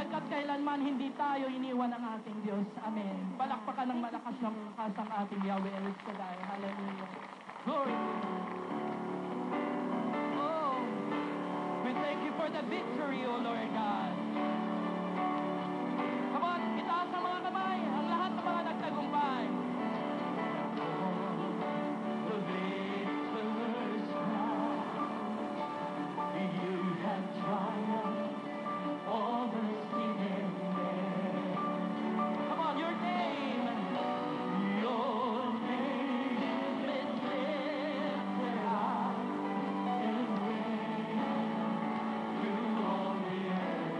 sapagkat kailanman hindi tayo iniwan ng ating Diyos. Amen. Palakpakan ng malakas ng kasang ating Yahweh El Shaddai. Hallelujah. Glory. Oh, we thank you for the victory, O Lord God. Come on, itaas ang mga kamay, ang lahat ng mga nagtagumpay. The victor's crown, you have triumphed over sin and death. Come on, your name is lifted high and reigns through all the earth.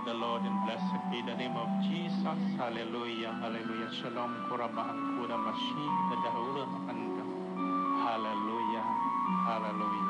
the Lord and blessed be the name of Jesus. Hallelujah, hallelujah. Shalom, kuramahan kuna mashi, dadahura makanda. Hallelujah, hallelujah.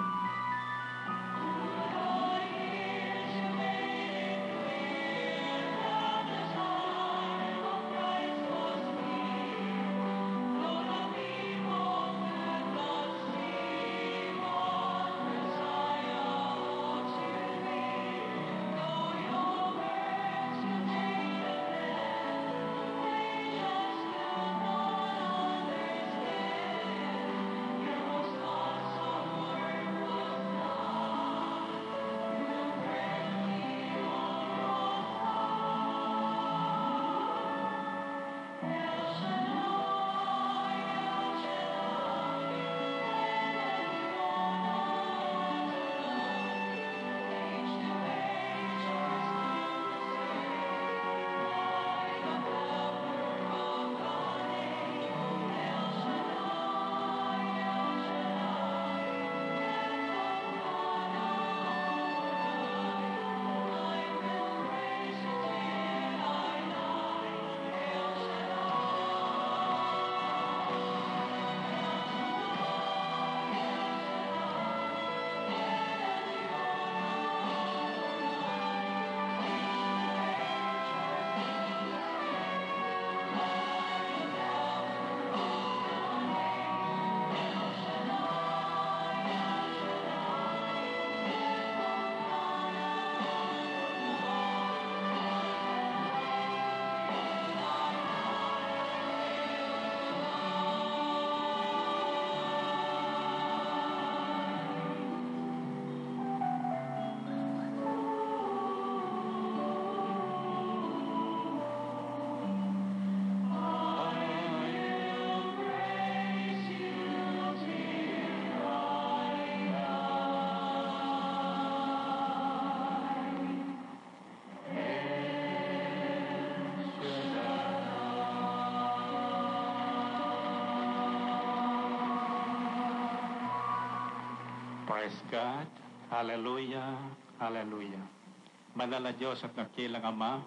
Praise God. Hallelujah. Hallelujah. Banal na Diyos at nakilang Ama,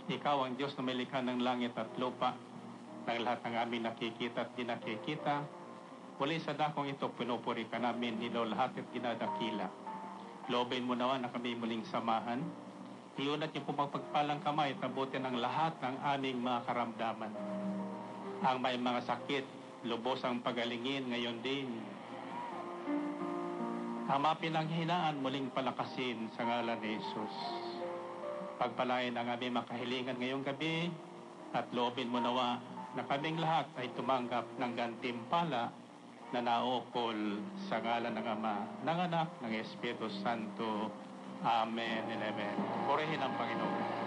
Ikaw ang Diyos na may likha ng langit at lupa, ng lahat ng aming nakikita at di nakikita. Muli sa dakong ito, pinupuri ka namin, lahat at dinadakila. Loobin mo naman na kami muling samahan. Iunat niyo po magpagpalang kamay at abutin ang lahat ng aming mga karamdaman. Ang may mga sakit, lubos ang pagalingin ngayon din. Ang mga pinanghinaan muling palakasin sa ngalan ni Jesus. Pagpalain ang aming makahilingan ngayong gabi at loobin mo nawa na kaming lahat ay tumanggap ng gantimpala na naukol sa ngalan ng Ama, ng Anak, ng Espiritu Santo. Amen and Amen. Purihin ang Panginoon.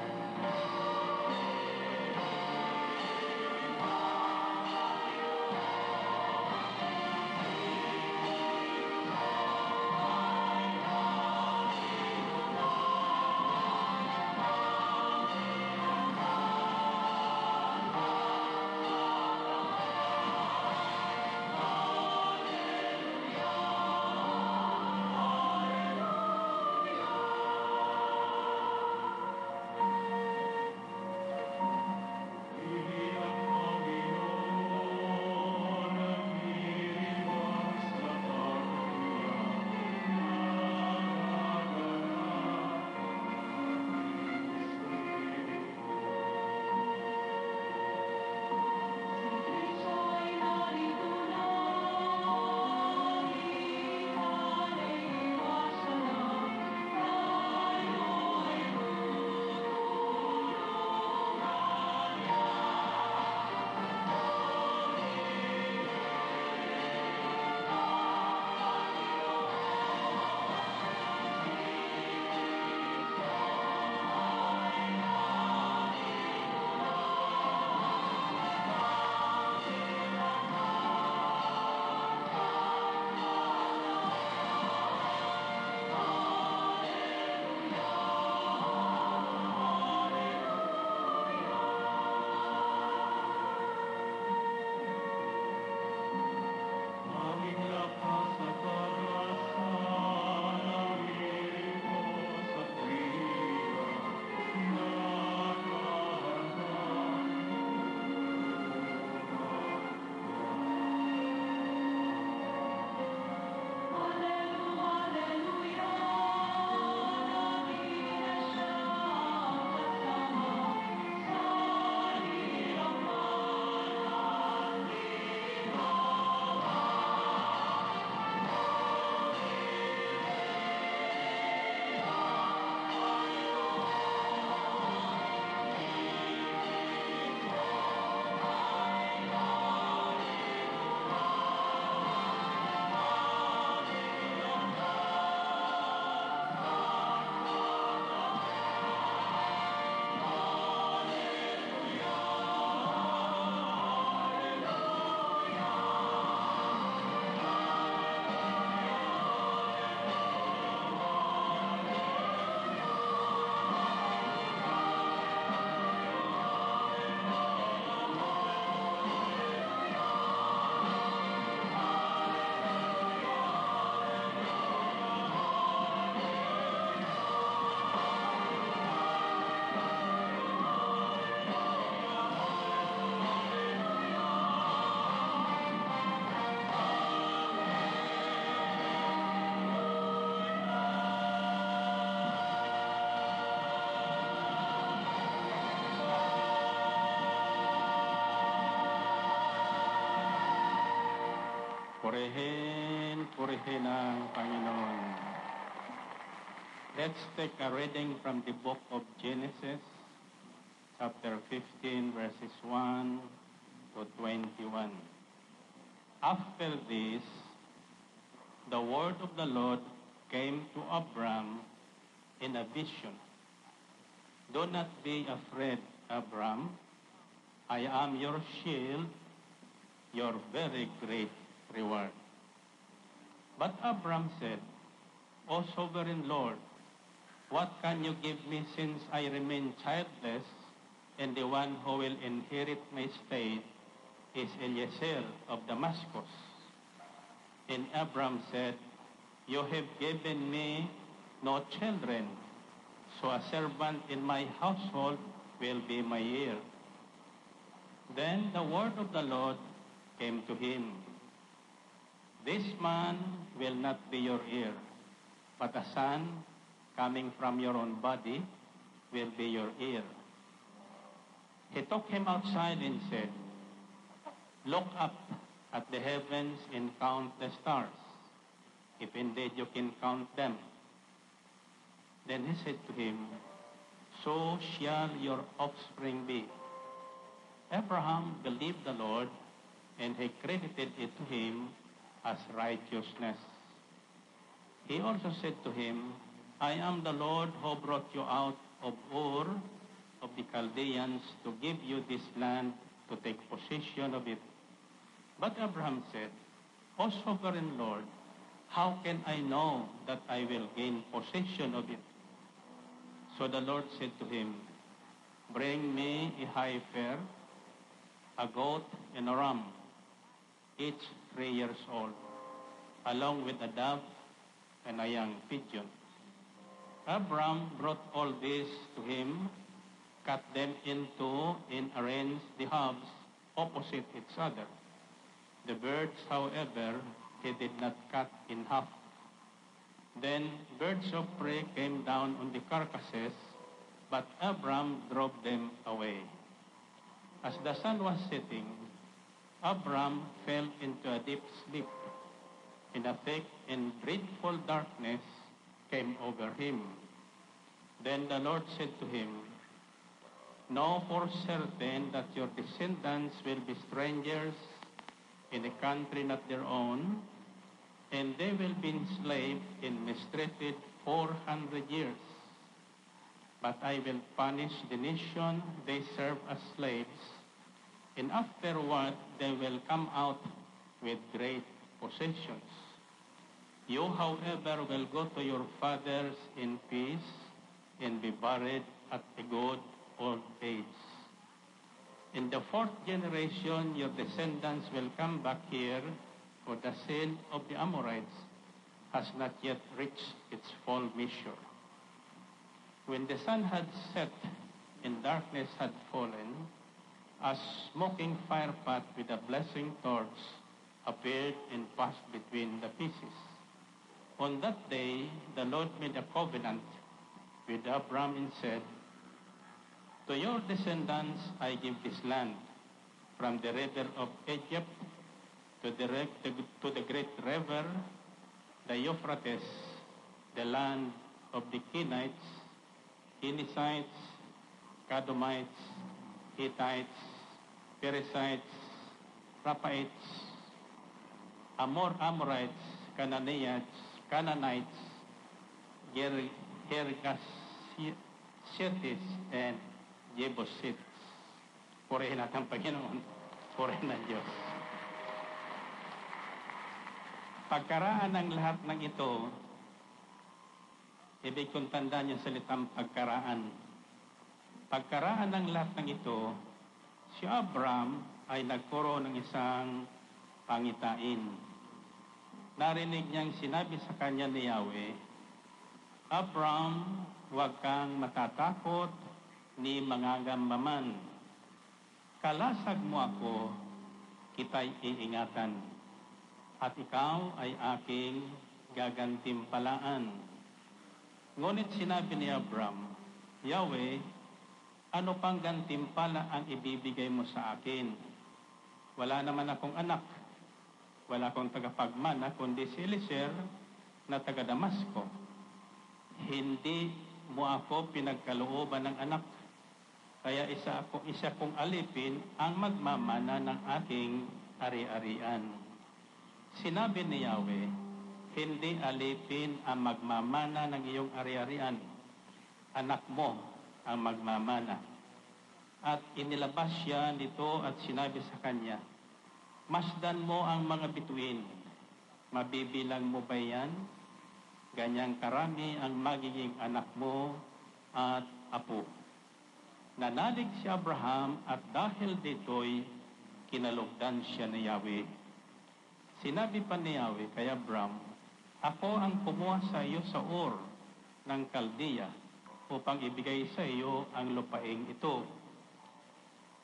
Purihin ang Panginoon. Let's take a reading from the book of Genesis, chapter 15, verses 1 to 21. After this, the word of the Lord came to Abram in a vision. Do not be afraid, Abram. I am your shield, your very great reward. But Abram said, O sovereign Lord, what can you give me since I remain childless, and the one who will inherit my estate is Eliezer of Damascus? And Abram said, You have given me no children, so a servant in my household will be my heir. Then the word of the Lord came to him. This man will not be your heir, but a son coming from your own body will be your heir. He took him outside and said, Look up at the heavens and count the stars, if indeed you can count them. Then he said to him, So shall your offspring be. Abraham believed the Lord, and he credited it to him as righteousness. He also said to him, I am the Lord who brought you out of Ur of the Chaldeans to give you this land to take possession of it. But Abraham said, O sovereign Lord, how can I know that I will gain possession of it? So the Lord said to him, Bring me a heifer, a goat, and a ram, each 3 years old, along with a dove and a young pigeon. Abram brought all this to him, cut them into and arranged the halves opposite each other. The birds, however, he did not cut in half. Then birds of prey came down on the carcasses, but Abram drove them away. As the sun was setting, Abram fell into a deep sleep, and a thick and dreadful darkness came over him. Then the Lord said to him, Know for certain that your descendants will be strangers in a country not their own, and they will be enslaved and mistreated 400 years. But I will punish the nation they serve as slaves, and afterward they will come out with great possessions. You, however, will go to your fathers in peace and be buried at a good old age. In the 4th generation, your descendants will come back here, for the sin of the Amorites has not yet reached its full measure. When the sun had set and darkness had fallen, a smoking firepot with a blazing torch appeared and passed between the pieces. On that day, the Lord made a covenant with Abram and said, To your descendants I give this land, from the river of Egypt to the great river, the Euphrates, the land of the Kenites, Kenizzites, Kadomites, Hittites, Perizzites, Raphaites, Amorites, Canaanites, Girgashites, and Jebusites. Purihin natin ang Panginoon. Purihin ng Diyos. Pagkaraan ng lahat ng ito, ibig kong tandaan yung salitang pagkaraan. Pagkaraan ng lahat ng ito, si Abram ay nagkaroon ng isang pangitain. Narinig niyang sinabi sa kanya ni Yahweh, Abram, huwag kang matatakot ni mangagambaman. Kalasag mo ako, kita'y iingatan, at ikaw ay aking gagantimpalaan. Ngunit sinabi ni Abram, Yahweh, ano pang gantimpala ang ibibigay mo sa akin? Wala naman akong anak. Wala akong tagapagmana, kundi si Eliezer na taga Damasco. Hindi mo ako pinagkalooban ng anak. Kaya isa kong alipin ang magmamana ng aking ari-arian. Sinabi ni Yahweh, hindi alipin ang magmamana ng iyong ari-arian. Anak mo ang magmamana. At inilabas siya nito at sinabi sa kanya, masdan mo ang mga bituin. Mabibilang mo ba yan? Ganyang karami ang magiging anak mo at apo. Nanalig si Abraham at dahil dito'y kinalugdan siya ni Yahweh. Sinabi pa ni Yahweh kay Abraham, ako ang kumuha sa iyo sa Ur ng Kaldea upang ibigay sa iyo ang lupaing ito.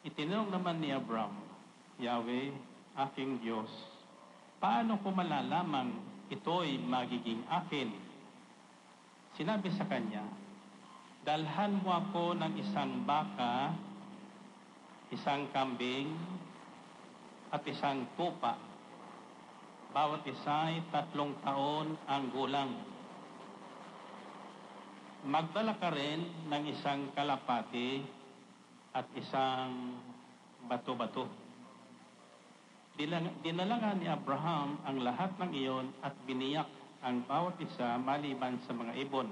Itinanong naman ni Abraham, Yahweh, aking Diyos, paano ko malalamang ito'y magiging akin? Sinabi sa kanya, dalhan mo ako ng isang baka, isang kambing, at isang tupa. Bawat isa ay 3 taon ang gulang. Magdala ka rin ng isang kalapati at isang bato-bato. Dinala ni Abraham ang lahat ng iyon at biniyak ang bawat isa maliban sa mga ibon.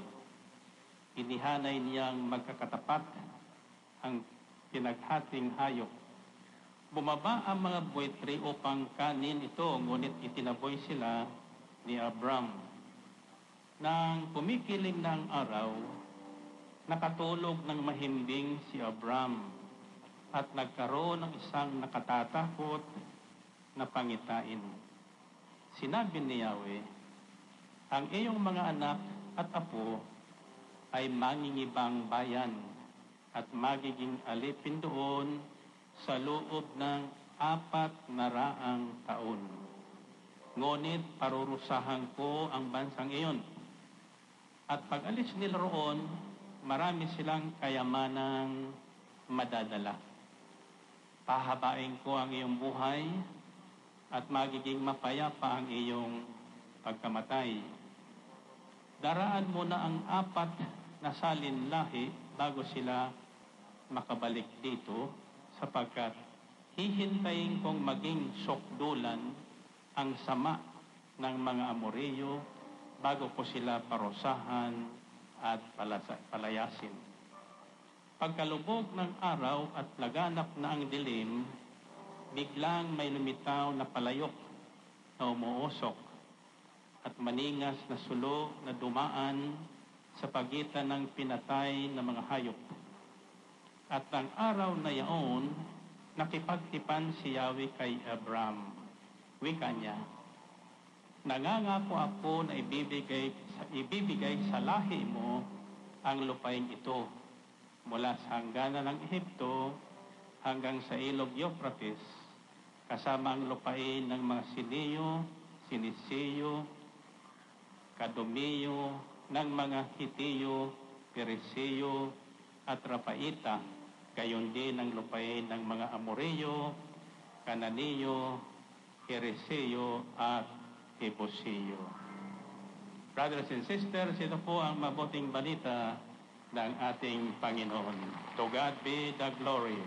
Inihanay niyang magkakatapat ang pinaghating hayop. Bumaba ang mga buwitri upang kanin ito, ngunit itinaboy sila ni Abraham. Nang kumikiling ng araw, nakatulog ng mahimbing si Abraham at nagkaroon ng isang nakatatakot na pangitain. Sinabi ni Yahweh, ang iyong mga anak at apo ay mangingibang bayan at magiging alipin doon sa loob ng 400 taon. Ngunit parurusahan ko ang bansang iyon. At pag alis nila roon, marami silang kayamanang madadala. Pahabain ko ang iyong buhay at magiging mapayapa ang iyong pagkamatay. Daraan mo na ang 4 na salinlahi bago sila makabalik dito, sapagkat hihintayin kong maging sokdulan ang sama ng mga Amoreyo bago ko sila parusahan at palayasin. Pagkalubog ng araw at laganap na ang dilim, biglang may lumitaw na palayok na umuusok at maningas na sulo na dumaan sa pagitan ng pinatay na mga hayop. At ang araw na yaon, nakipagtipan si Yahweh kay Abraham. Wika niya, nangangako ako na ibibigay sa lahi mo ang lupain ito mula sa hangganan ng Ehipto hanggang sa ilog Euphrates, kasama ang lupain ng mga Siniyo, Sinisiyo, Kadomiyo, ng mga Hitiyo, Peresiyo, at Rapaita, gayon din ang lupain ng mga Amoreyo, Kananiyo, Hereseo, at Jebusiyo. Brothers and sisters, ito po ang mabuting balita ng ating Panginoon. To God be the glory.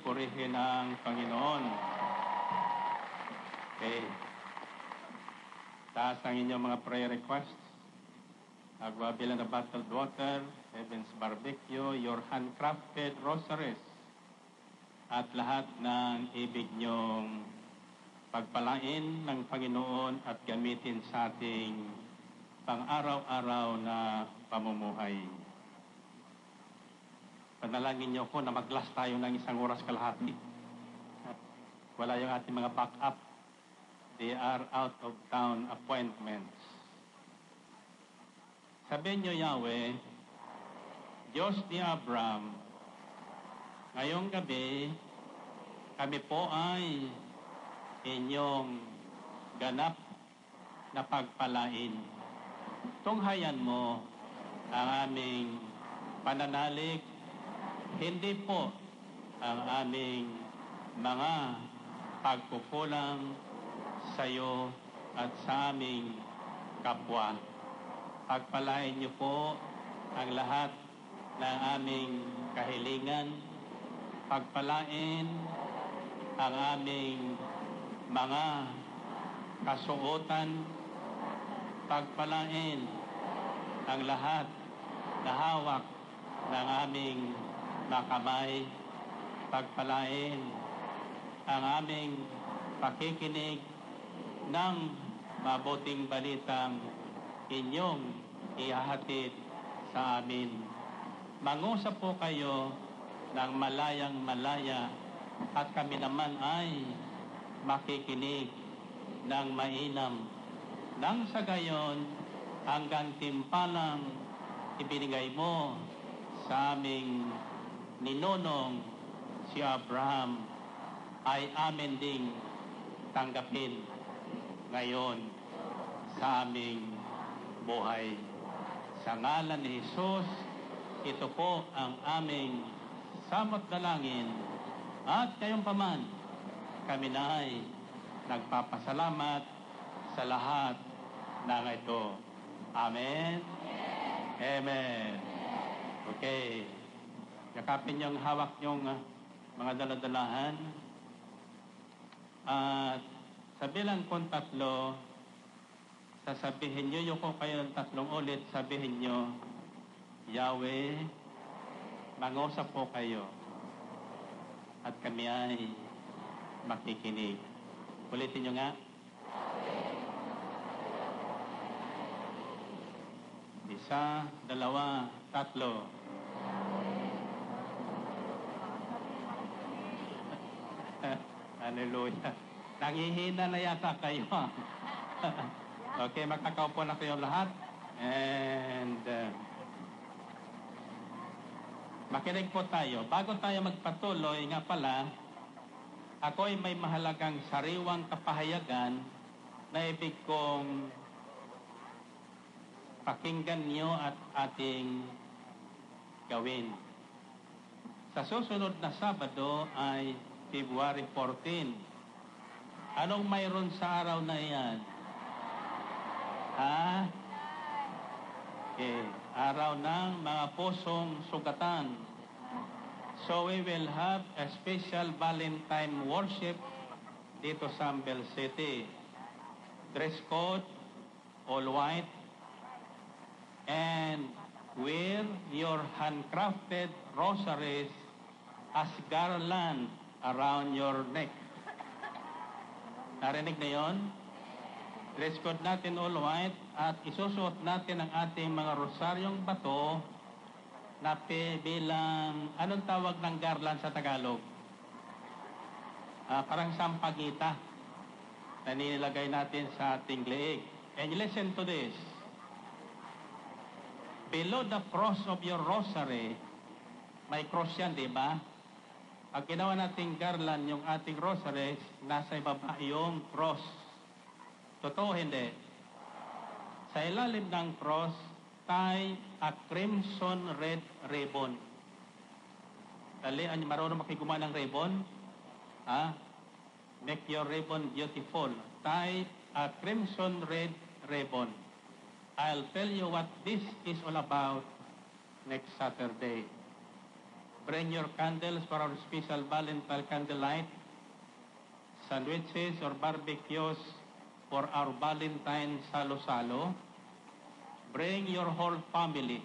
purihin ang Panginoon. Okay. Taas ang inyong mga prayer requests. Agua Bilang na Bottled Water, Heaven's Barbecue, your handcrafted rosaries, at lahat ng ibig nyong pagpalain ng Panginoon at gamitin sa ating pang-araw-araw na pamumuhay. Panalangin niyo po na mag-last tayo ng 1 oras kalahati. Wala yung ating mga backup. They are out of town appointments. Sabihin niyo, Yahweh, Diyos ni Abraham, ngayong gabi, kami po ay inyong ganap na pagpalain. Tunghayan mo ang aming pananalig, hindi po ang aming mga pagkukulang sa iyo at sa aming kapwa. Pagpalain niyo po ang lahat ng aming kahilingan. Pagpalain ang aming mga kasuotan. Pagpalain ang lahat na hawak ng aming makamay. Pagpalain ang aming pakikinig ng mabuting balitang inyong ihahatid sa amin. Mangusap po kayo ng malayang malaya at kami naman ay makikinig ng mainam. Nang sa gayon, ang gantimpalang ibinigay mo sa aming ninonong si Abraham ay amin ding tanggapin ngayon sa aming buhay. Sa ngalan ni Jesus, ito po ang aming samot dalangin at kayong paman, kami na ay nagpapasalamat sa lahat ng ito. Amen? Amen. Okay. Yakapin niyong hawak niyong mga daladalahan. At sa bilang kong 3, sasabihin niyo, yung kung kayo ng 3 ulit, sabihin niyo, Yahweh, mangusap po kayo at kami ay makikinig. Ulitin niyo nga. 1, 2, 3. Hallelujah. Nangihina na yata kayo. Okay, magkakaupo na kayo lahat. And makinig po tayo. Bago tayo magpatuloy, nga pala, ako ay may mahalagang sariwang kapahayagan na ibig kong pakinggan niyo at ating gawin. Sa susunod na Sabado ay February 14. Anong mayroon sa araw na iyan? Ha? Okay. Araw ng mga pusong sugatan. So we will have a special Valentine worship dito sa Ambel City. Dress code, all white, and wear your handcrafted rosaries as garland around your neck. Narinig na yon? Dress code natin all white at isusuot natin ang ating mga rosaryong bato na bilang, anong tawag ng garland sa Tagalog? Parang sampagita na nilagay natin sa ating leeg. And listen to this. Below the cross of your rosary, may cross yan, di ba? Pag ginawa nating garland yung ating rosaries, nasa ibaba yung cross. Totoo, hindi? Sa ilalim ng cross, tie a crimson red ribbon. Dali, marunong makigumawa ng ribbon? Make your ribbon beautiful. Tie a crimson red ribbon. I'll tell you what this is all about next Saturday. Bring your candles for our special Valentine candlelight, sandwiches or barbecues for our Valentine salo-salo. Bring your whole family.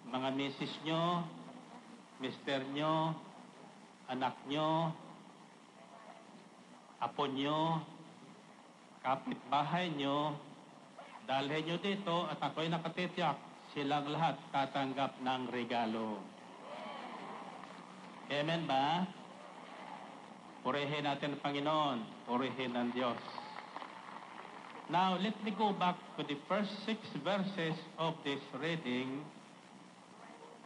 Mga misis nyo, mister nyo, anak nyo, apo nyo, kapitbahay nyo, dalhin nyo dito at ako'y nakatitiyak, silang lahat tatanggap ng regalo. Amen ba? Purihin natin ang Panginoon, purihin ang Diyos. Now, let me go back to the first 6 verses of this reading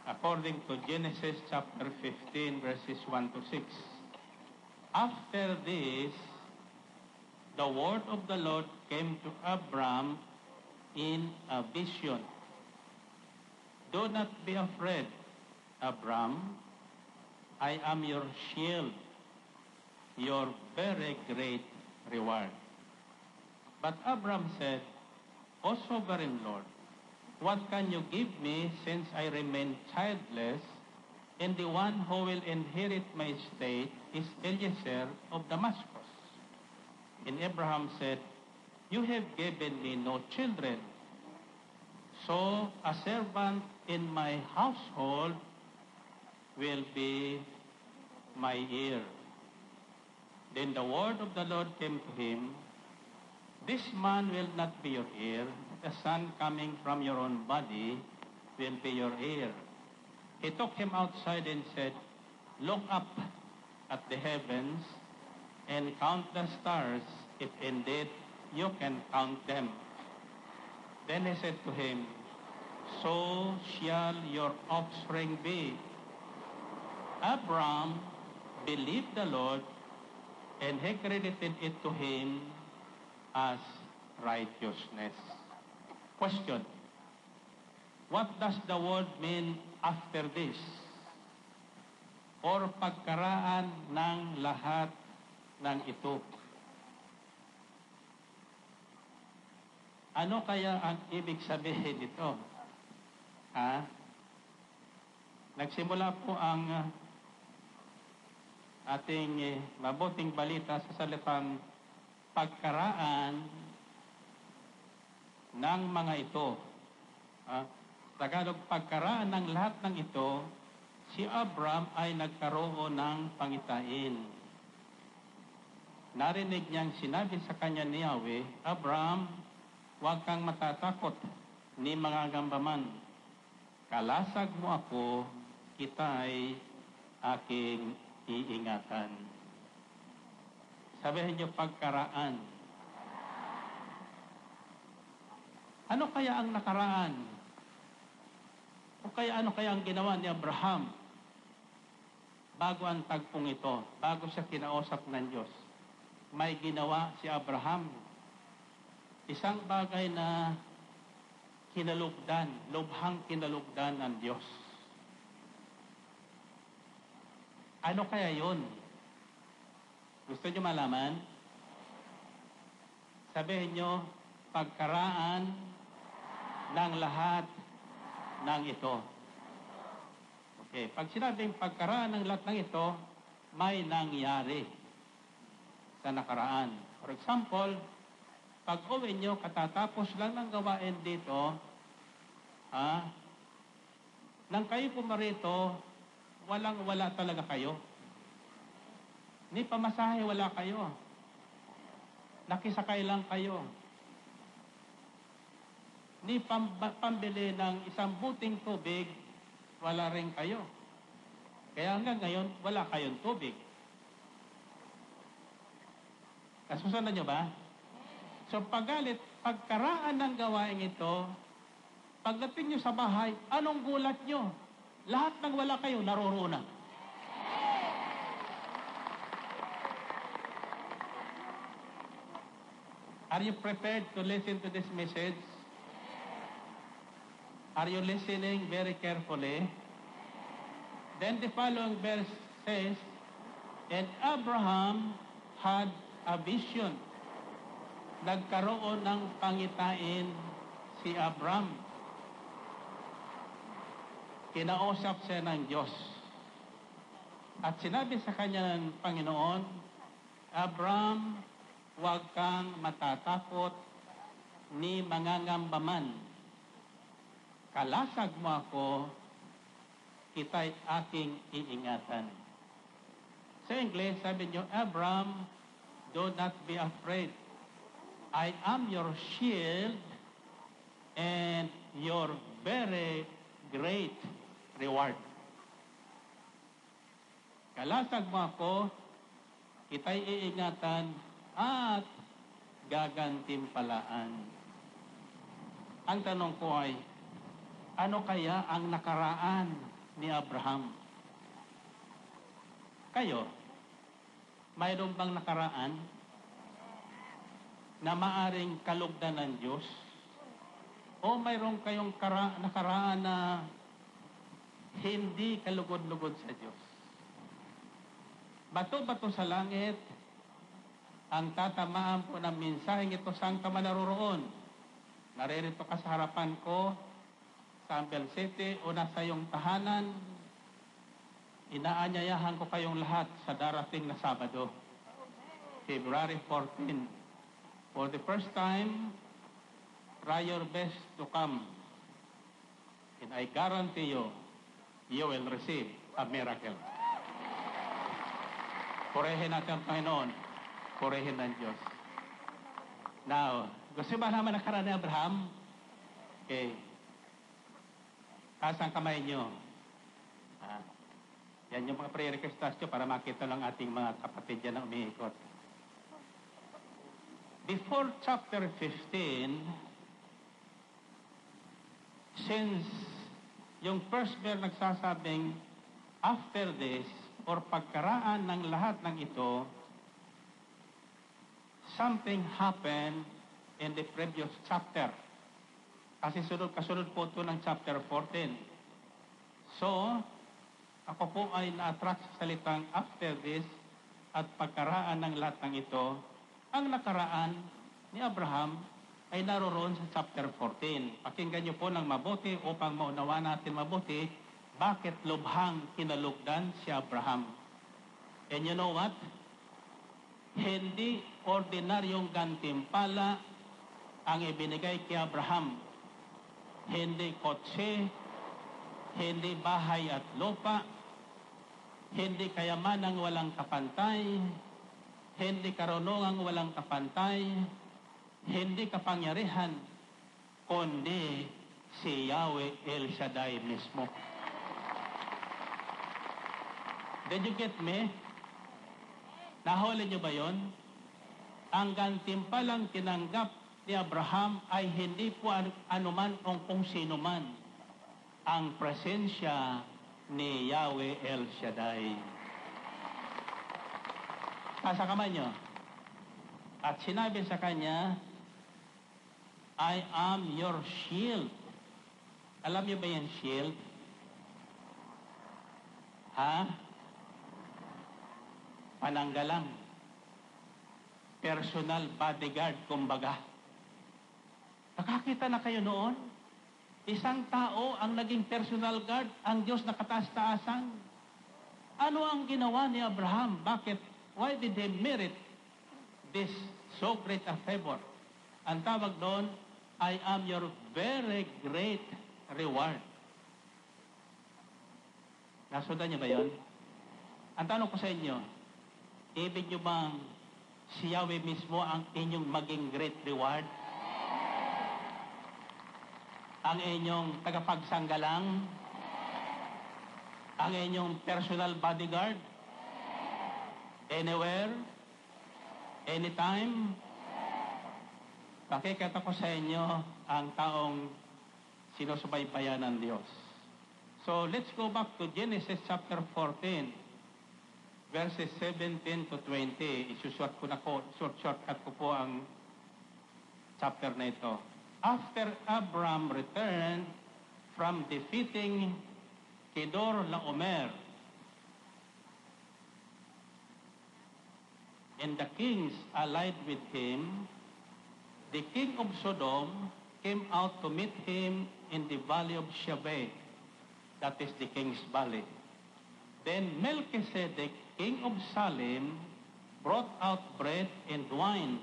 according to Genesis chapter 15, verses 1 to 6. After this, the word of the Lord came to Abram in a vision. Do not be afraid, Abram. I am your shield, your very great reward. But Abram said, O sovereign Lord, what can you give me since I remain childless, and the one who will inherit my estate is Eliezer of Damascus? And Abraham said, You have given me no children, so a servant in my household will be my heir. Then the word of the Lord came to him, This man will not be your heir, the son coming from your own body will be your heir. He took him outside and said, Look up at the heavens and count the stars, if indeed you can count them. Then he said to him, So shall your offspring be. Abram believed the Lord, and he credited it to him as righteousness. Question: what does the word mean after this? Or pagkaraan ng lahat ng ito? Ano kaya ang ibig sabihin nito? Nagsimula po ang ating mabuting balita sa salitang pagkaraan ng mga ito. Tagalog, pagkaraan ng lahat ng ito, si Abram ay nagkaroon ng pangitain. Narinig niyang sinabi sa kanya ni Yahweh, Abram, huwag kang matatakot ni mga gambaman. Kalasag mo ako, kita'y aking iingatan. Sabihin niyo, pagkaraan. Ano kaya ang nakaraan? O kaya ano kaya ang ginawa ni Abraham bago ang tagpong ito, bago siya kinausap ng Diyos? May ginawa si Abraham. Isang bagay na kinalugdan, lubhang kinalugdan ng Diyos. Ano kaya yun? Gusto nyo malaman? Sabihin nyo, pagkaraan ng lahat ng ito. Okay, pag sinabing pagkaraan ng lahat ng ito, may nangyari sa nakaraan. For example, pag uwi nyo, katatapos lang ng gawain dito, nang kayo pumarito, walang-wala talaga kayo. Ni pamasahe, wala kayo. Nakisakay lang kayo. Ni pambili ng isang buting tubig, wala rin kayo. Kaya hanggang ngayon, wala kayong tubig. Nasusunod nyo ba? So pagkaraan ng gawain ito, pagdating nyo sa bahay, anong gulat nyo? Lahat ng wala kayo, naroroon na. Are you prepared to listen to this message? Are you listening very carefully? Then the following verse says, And Abraham had a vision. Nagkaroon ng pangitain si Abram. kinausap siya ng Diyos. At sinabi sa kanya ng Panginoon, Abraham, huwag kang matatakot ni mangangamba man. Kalasag mo ako, kita'y aking iingatan. Sa English, sabi niyo, Abraham, do not be afraid. I am your shield and your very great reward. Kalasag mo ako, kita'y iingatan at gagantimpalaan. Ang tanong ko ay, ano kaya ang nakaraan ni Abraham? Kayo, mayroon bang nakaraan na maaring kalugdan ng Diyos? O mayroon kayong nakaraan na hindi kalugod-lugod sa Diyos? Bato-bato sa langit, ang tatamaan po ng mensaheng ito, saan ka man naroroon? Naririto ka sa harapan ko, sa Ambel City, o nasa iyong tahanan, inaanyayahan ko kayong lahat sa darating na Sabado, February 14. For the first time, try your best to come. And I guarantee you, you will receive a miracle. Purihin natin ang Panginoon. Purihin ng Diyos. Now, gusto ba naman nakaraan ni Abraham? Okay. Taas ang kamay nyo. Yan yung mga prayer request nyo para makita lang ating mga kapatid dyan na umiikot. Before chapter 15, since yung first verse nagsasabing, after this, or pagkaraan ng lahat ng ito, something happened in the previous chapter. Kasi kasunod po ito ng chapter 14. So, ako po ay na-attract sa salitang after this at pagkaraan ng lahat ng ito. Ang nakaraan ni Abraham ay naroroon sa chapter 14. Pakinggan niyo po ng mabuti upang maunawa natin mabuti bakit lubhang kinalugdan si Abraham. And you know what? Hindi ordinaryong gantimpala ang ibinigay kay Abraham. Hindi kotse, hindi bahay at lupa, hindi kayamanang walang kapantay, hindi karunungang walang kapantay, hindi kapangyarihan, kundi si Yahweh El Shaddai mismo. Did you get me? Nahuli niyo ba yon? Ang gantimpalang tinanggap ni Abraham ay hindi po anuman o kung sino man. Ang presensya ni Yahweh El Shaddai. Sa kamay niyo. At sinabi sa kanya, I am your shield. Alam niyo ba yung shield? Pananggalang. Personal bodyguard, kumbaga. Nakakita na kayo noon? Isang tao ang naging personal guard, ang Diyos na kataas-taasan. Ano ang ginawa ni Abraham? Bakit? Why did he merit this so great a favor? Ang tawag doon, I am your very great reward. Nasundan niyo ba yun? Ang tanong ko sa inyo, ibig niyo bang si Yahweh mismo ang inyong maging great reward? Ang inyong tagapagsanggalang? Ang inyong personal bodyguard? Anywhere? Anytime? Pakikita ko sa inyo ang taong sinusubaybayan ng Diyos. So, let's go back to Genesis chapter 14, verses 17 to 20. Shortcut ko po ang chapter na ito. After Abram returned from defeating Kedorlaomer and the kings allied with him, the king of Sodom came out to meet him in the valley of Shaveh. that is the King's Valley. Then Melchizedek, king of Salem, brought out bread and wine.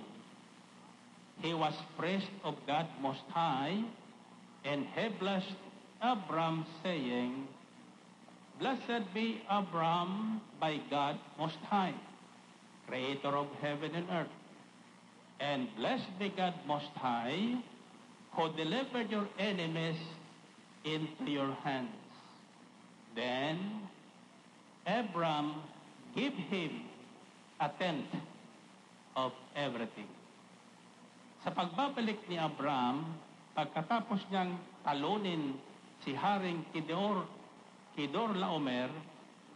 He was priest of God Most High, and he blessed Abram, saying, Blessed be Abram by God Most High, Creator of heaven and earth. And blessed be God Most High, who delivered your enemies into your hands. Then Abram gave him a tenth of everything. Sa pagbabalik ni Abram, pagkatapos niyang talunin si Haring Kedorlaomer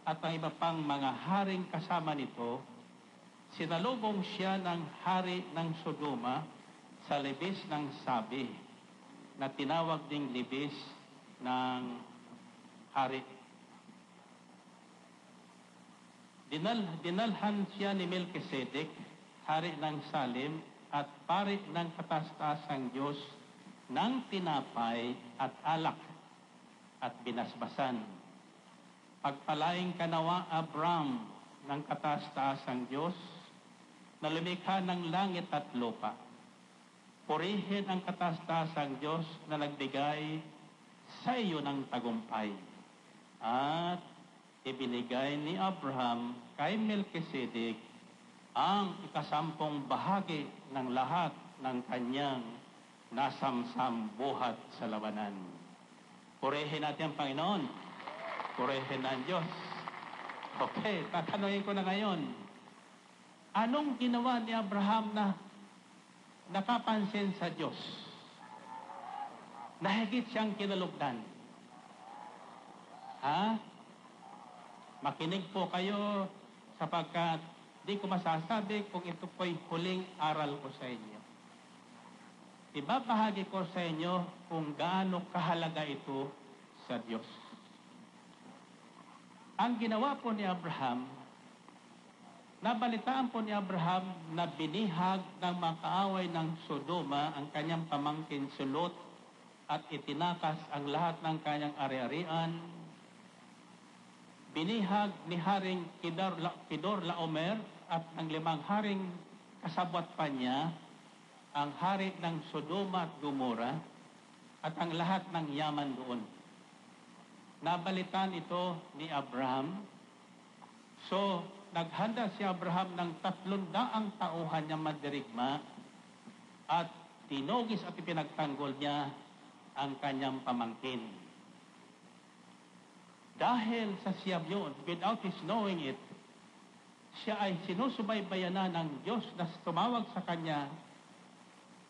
at ang iba pang mga haring kasama nito, sinalubong siya ng hari ng Sodoma sa libis ng Sabi, na tinawag ding libis ng hari. Dinalhan siya ni Melchizedek, hari ng Salem, at pari ng katastasang Diyos ng tinapay at alak at binasbasan. Pagpalaing kanawa Abram ng katastasang Diyos na lumikha ng langit at lupa. Purihin ang katastasang Diyos na nagbigay sa iyo ng tagumpay. At ibinigay ni Abraham kay Melchizedek ang ikasampung bahagi ng lahat ng kanyang nasamsam buhat sa labanan. Purihin natin ang Panginoon. Purihin ang Diyos. Okay, tatanungin ko na ngayon. Anong ginawa ni Abraham na nakapansin sa Diyos? Nahigit siyang kinalugdan. Makinig po kayo sapagkat di ko masasabi kung ito po'y huling aral ko sa inyo. Ibabahagi ko sa inyo kung gaano kahalaga ito sa Diyos. Ang ginawa po ni Abraham, nabalitaan po ni Abraham na binihag ng mga kaaway ng Sodoma ang kanyang pamangkin si Lot at itinakas ang lahat ng kanyang ari-arian. Binihag ni Haring Kedorlaomer at ang 5 haring kasabwat pa niya ang hari ng Sodoma at Gomora at ang lahat ng yaman doon. Nabalitan ito ni Abraham. So, naghanda si Abraham ng 300 tauhan niya madirigma at tinugis at ipinagtanggol niya ang kanyang pamangkin. Dahil sa siyam yun, without his knowing it, siya ay sinusubaybayanan ng Diyos na tumawag sa kanya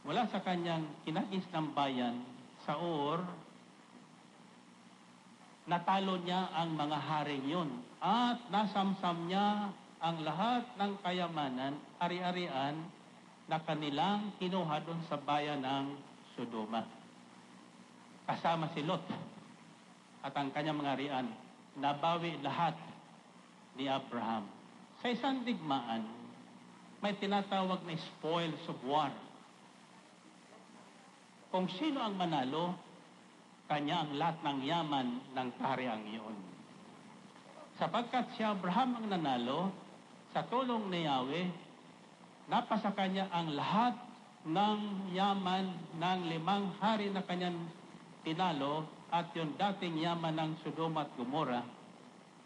mula sa kanyang kinagis ng bayan sa Ur. Natalo niya ang mga haring yun at nasamsam niya ang lahat ng kayamanan, ari-arian na kanilang kinuha doon sa bayan ng Sodoma. Kasama si Lot at ang kanyang mga arian, nabawi lahat ni Abraham. Sa isang digmaan, may tinatawag na spoils of war. Kung sino ang manalo, kanya ang lahat ng yaman ng kahariang iyon. Sapagkat si Abraham ang nanalo, sa tulong ni Yahweh, napasa kanya ang lahat ng yaman ng 5 hari na kanyang tinalo at yung dating yaman ng Sodoma at Gomora,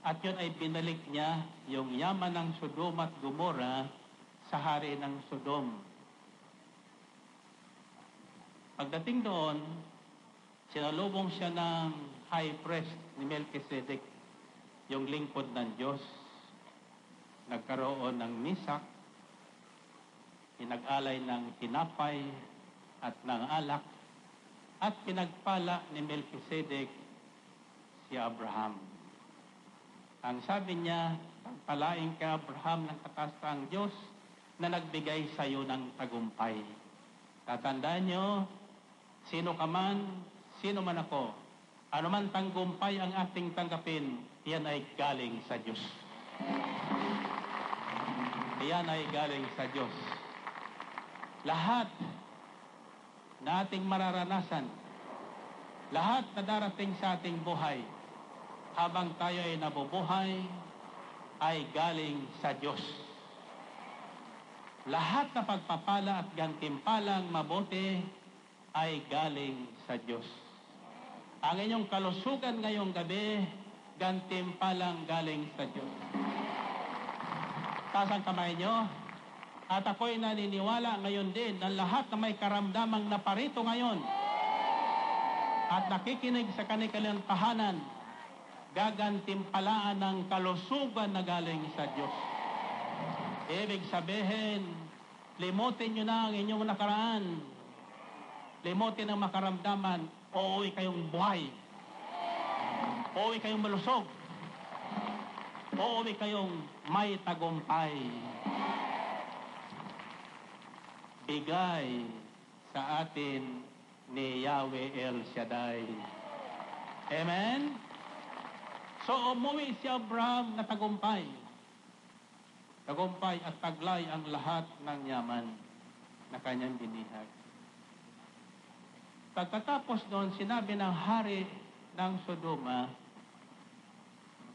at yun ay binalik niya yung yaman ng Sodoma at Gomora sa hari ng Sodom. Pagdating doon, sinalubong siya ng high priest ni Melchizedek, yung lingkod ng Diyos. Nagkaroon ng misak, pinag-alay ng tinapay at ng alak, at pinagpala ni Melchizedek si Abraham. Ang sabi niya, pagpalain ka Abraham ng katastaang Diyos na nagbigay sa iyo ng tagumpay. Tatandaan niyo, sino ka man, sino man ako, anuman tagumpay ang ating tanggapin, yan ay galing sa Diyos. Yan ay galing sa Diyos. Lahat na ating mararanasan, lahat na darating sa ating buhay, habang tayo ay nabubuhay ay galing sa Diyos. Lahat na pagpapala at gantimpalang mabuti ay galing sa Diyos. Ang inyong kalusugan ngayong gabi, gantimpalang galing sa Diyos. Taas ang kamay nyo. At ako'y naniniwala ngayon din na lahat na may karamdamang naparito ngayon at nakikinig sa kanilang tahanan, gagantimpalaan ng kalusugan na galing sa Diyos. Ibig sabihin, limutin nyo na ang inyong nakaraan. Limutin ang makaramdaman, uuwi kayong buhay. Uuwi kayong malusog. Uuwi kayong may tagumpay. Bigay sa atin ni Yahweh El Shaddai. Amen? So umuwi si Abraham na tagumpay. Tagumpay at taglay ang lahat ng yaman na kanyang binihag. Pagkatapos noon, sinabi ng hari ng Sodoma,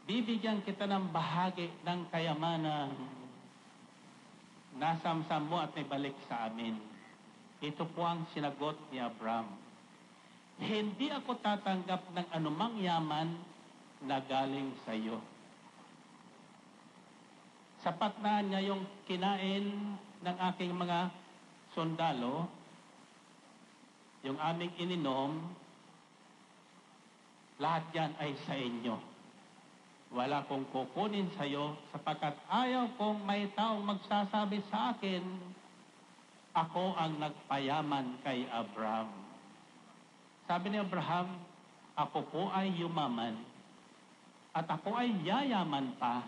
bibigyan kita ng bahagi ng kayamanan. Nasamsam mo at ibalik sa amin. Ito po ang sinagot ni Abraham. Hindi ako tatanggap ng anumang yaman na galing sa iyo. Sapat na niya yung kinain ng aking mga sundalo, yung aming ininom, lahat yan ay sa inyo. Wala kong kukunin sa iyo sapagkat ayaw kong may taong magsasabi sa akin, ako ang nagpayaman kay Abraham. Sabi ni Abraham, ako po ay yumaman at ako ay yayaman pa,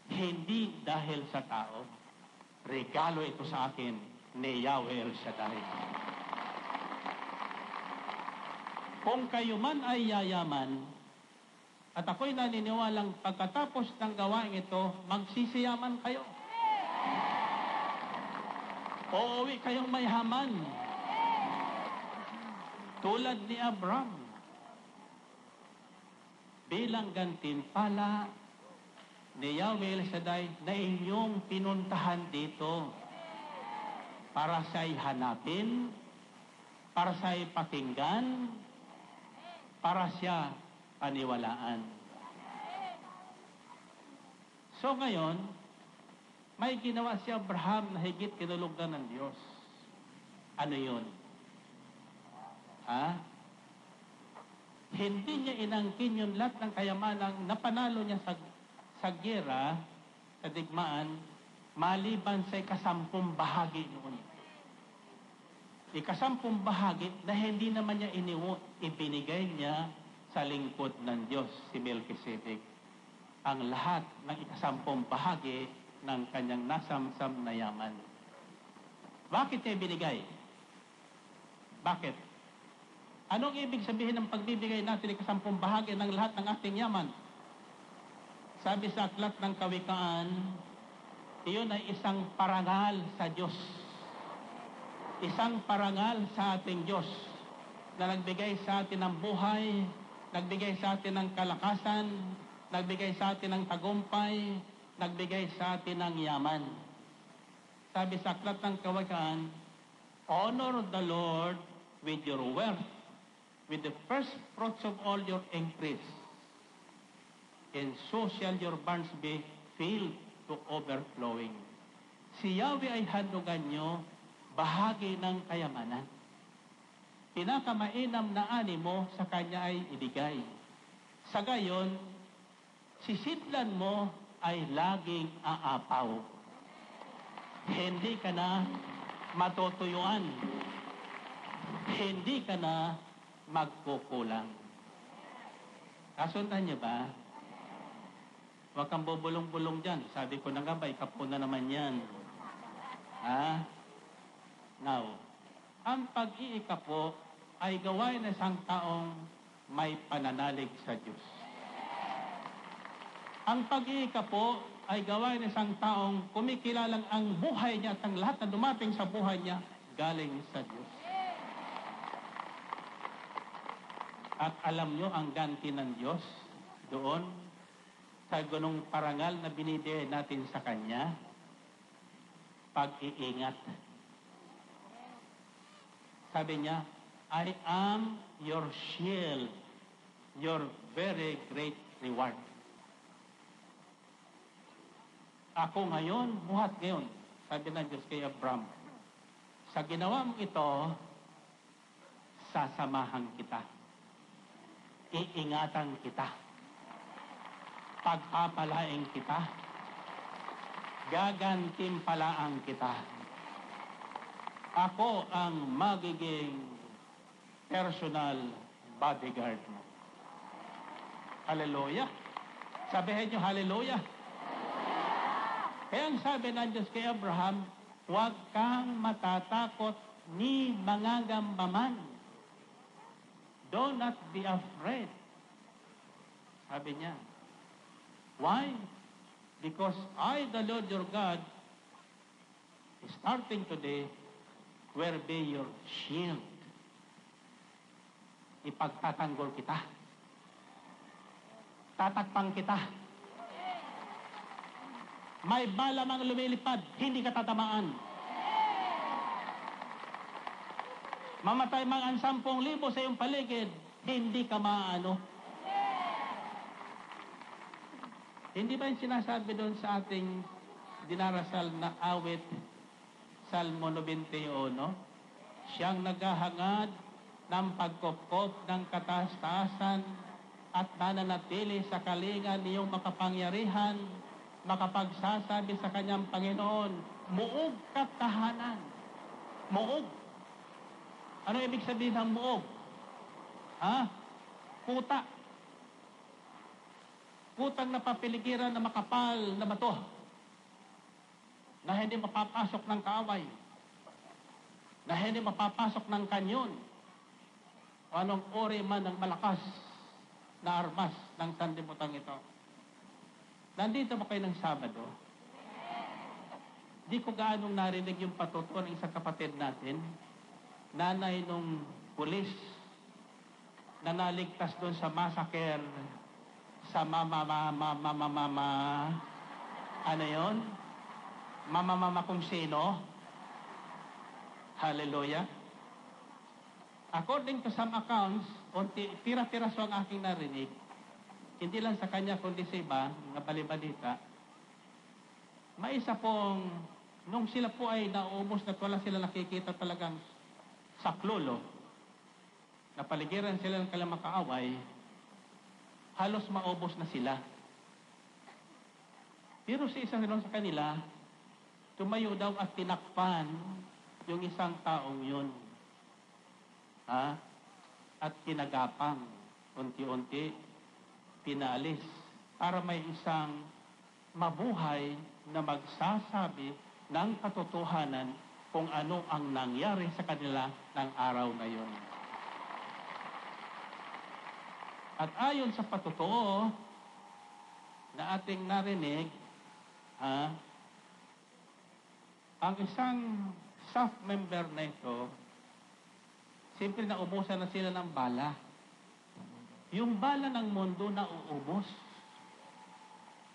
hindi dahil sa tao. Regalo ito sa akin ni Yahweh El Shaddai. Kung kayo man ay yayaman, at ako'y naniniwalang pagkatapos ng gawain ito, magsisiyaman kayo. Uuwi kayong mayhaman. Tulad ni Abraham. Bilang gantimpala ni Yahweh El Shaddai na inyong pinuntahan dito para siya'y hanapin, para siya'y pakinggan, para siya paniwalaan. So ngayon, may ginawa si Abraham na higit kinulugan ng Diyos. Ano yun? Hindi niya inangkin yung lahat ng kayamanang napanalo niya sa gera, sa digmaan, maliban sa ikasampung bahagi noon. Ikasampung bahagi na hindi naman niya ibinigay niya sa lingkod ng Diyos, si Melchizedek, ang lahat ng ikasampung bahagi ng kanyang nasamsam na yaman. Bakit niya binigay? Bakit? Anong ibig sabihin ng pagbibigay natin ng ikasampung bahagi ng lahat ng ating yaman? Sabi sa Aklat ng Kawikaan, iyon ay isang parangal sa Diyos. Isang parangal sa ating Diyos na nagbigay sa atin ng buhay, nagbigay sa atin ng kalakasan, nagbigay sa atin ng tagumpay, nagbigay sa atin ng yaman. Sabi sa Aklat ng Kawikaan, honor the Lord with your wealth, with the first fruits of all your increase, and so shall your barns be filled to overflowing. Si Yahweh ay handugan nyo bahagi ng kayamanan. Pinakamainam na ani mo sa kanya ay ibigay. Sa gayon, sisidlan mo ay laging aapaw. Hindi ka na matutuyuan. Hindi ka na magkukulang. Kasundan niyo ba? Huwag kang bubulong-bulong dyan. Sabi ko na nga ba, ikapo na naman yan. Now, ang pag-iikapo ay gawain ng isang taong may pananalig sa Diyos. Ang pag-iikapo ay gawain ng isang taong kumikilalang ang buhay niya at ang lahat na dumating sa buhay niya galing sa Diyos. At alam nyo ang ganti ng Diyos, doon sa ganong parangal na binibigay natin sa Kanya, pag-iingat. Sabi niya, I am your shield, your very great reward. Ako ngayon, buhat ngayon, sabi ng Diyos kay Abraham, sa ginawa mong ito, sasamahan kita. Iingatan kita. Pagpapalaing kita. Gagantimpalaan kita. Ako ang magiging personal bodyguard mo. Hallelujah. Sabihin niyo, hallelujah. Kaya ang sabi ng Diyos kay Abraham, huwag kang matatakot ni mangagambaman. Do not be afraid. Sabi niya. Why? Because I, the Lord your God, starting today, will be your shield. Ipagtatanggol kita. Tatakpang kita. May bala mang lumilipad, hindi ka tatamaan. Mamatay mang ang 10,000 sa iyong paligid, hindi ka maano. Hindi ba yung sinasabi doon sa ating dinarasal na awit, Salmo 91? Siyang naghahangad ng pagkopkop ng kataas-taasan at nananatili sa kalingan niyong makapangyarihan, makapagsasabi sa kanyang Panginoon, muog ka tahanan. Muog. Ano ibig sabihin ng muog? Kuta. Kutang na papiligiran na makapal na bato na hindi mapapasok ng kaaway, na hindi mapapasok ng kanyon, o anong uri man ng malakas na armas ng sanlibutan ito. Nandito ba kayo ng Sabado? Di ko gaanong narinig yung patutuo ng isang kapatid natin, nanay nung pulis na naligtas doon sa massacre sa ano yun? Mama kung sino? Hallelujah. According to some accounts, tira-tira so ang aking narinig, hindi lang sa kanya kundi sa iba, na balibalita, may isa pong, nung sila po ay naubos na wala sila nakikita talagang saklolo, napaligiran sila ng kailang makaaway, halos maubos na sila. Pero si isang sa kanila, tumayo daw at tinakpan yung isang taong yun. At kinagapang, unti-unti, pinalis para may isang mabuhay na magsasabi ng katotohanan kung ano ang nangyari sa kanila ng araw na yun. At ayon sa patotoo na ating narinig, ang isang staff member na ito, siyempre naubusan na sila ng bala. Yung bala ng mundo na uubos.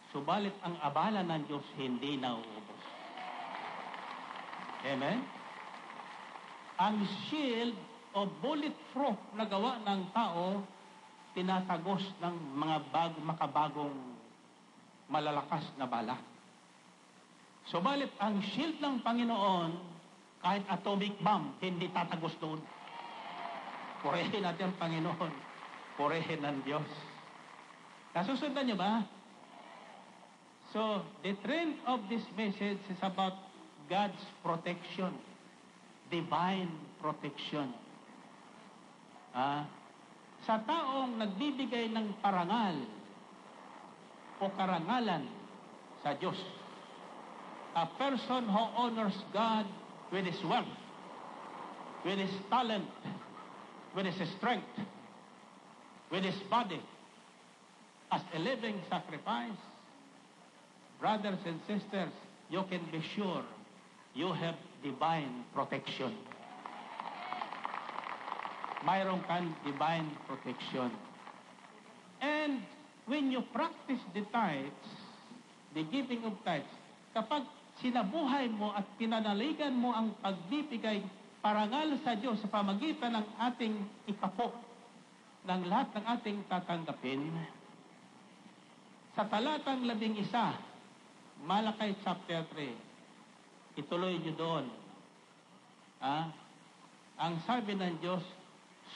Subalit ang abala ng Diyos hindi na uubos. Amen? Ang shield o bulletproof na gawa ng tao, tinatagos ng mga makabagong malalakas na bala. Subalit ang shield ng Panginoon, kahit atomic bomb, hindi tatagos doon. Purihin natin ang Panginoon. Purihin ng Diyos. Nasusundan niyo ba? So, the trend of this message is about God's protection. Divine protection. Sa taong nagbibigay ng parangal o karangalan sa Diyos, a person who honors God with his wealth, with his talent, with his strength, with his body, as a living sacrifice, brothers and sisters, you can be sure you have divine protection. Mayroon kang divine protection. And when you practice the tithes, the giving of tithes, kapag sinabuhay mo at pinanaligan mo ang pagbibigay parangal sa Diyos sa pamagitan ng ating ikapo, ng lahat ng ating tatanggapin, sa talatang 11, Malakay chapter 3, ituloy nyo doon. Ang sabi ng Diyos,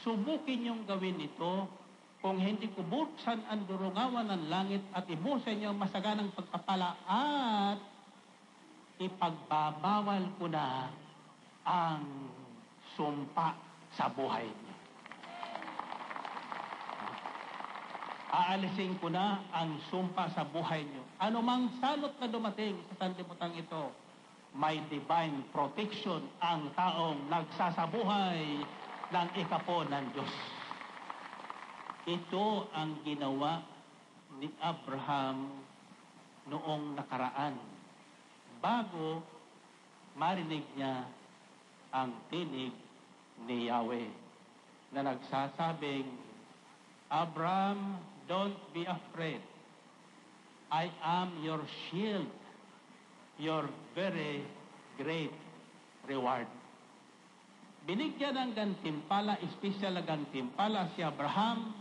subukin niyong gawin ito, kung hindi ko buksan ang durungawan ng langit at ibusan niyo ang masaganang pagpapala at ipagbabawal ko na ang sumpa sa buhay niyo. Aalisin ko na ang sumpa sa buhay niyo. Anumang salot na dumating sa sanlibutan ito, may divine protection ang taong nagsasabuhay ng ikapo ng Diyos. Ito ang ginawa ni Abraham noong nakaraan bago marinig niya ang tinig ni Yahweh na nagsasabing, Abraham, don't be afraid. I am your shield, your very great reward. Binigyan ng gantimpala, espesyal na gantimpala si Abraham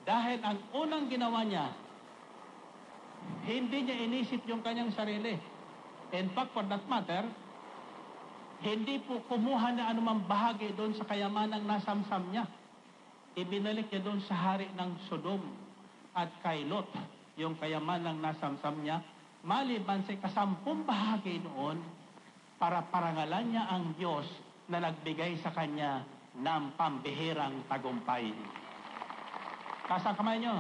dahil ang unang ginawa niya, hindi niya inisip yung kanyang sarili. In fact, for that matter, hindi po kumuha na anumang bahagi doon sa kayamanang nasamsam niya. Ibinalik niya doon sa hari ng Sodom at kay Lot, yung kayamanang nasamsam niya, maliban sa 10 bahagi noon para parangalan niya ang Diyos na nagbigay sa kanya ng pambihirang tagumpay. Kasang kamay niyo.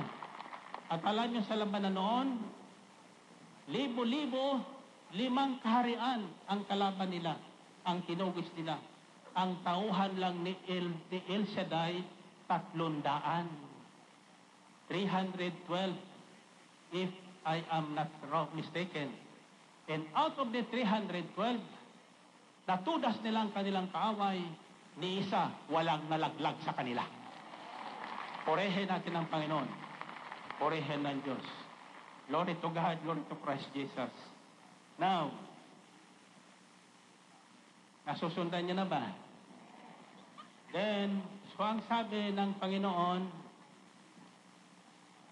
At alam niyo sa labanan noon, libo-libo, 5 kaharian ang kalaban nila, ang tinugis nila. Ang tauhan lang ni El Shaddai, 300. 312, if I am not mistaken. And out of the 312, natudas nilang kanilang kaaway, ni isa walang nalaglag sa kanila. Purihin natin ang Panginoon. Purihin ng Diyos. Glory to God, glory to Christ Jesus. Now, nasusundan niyo na ba? Then, so ang sabi ng Panginoon,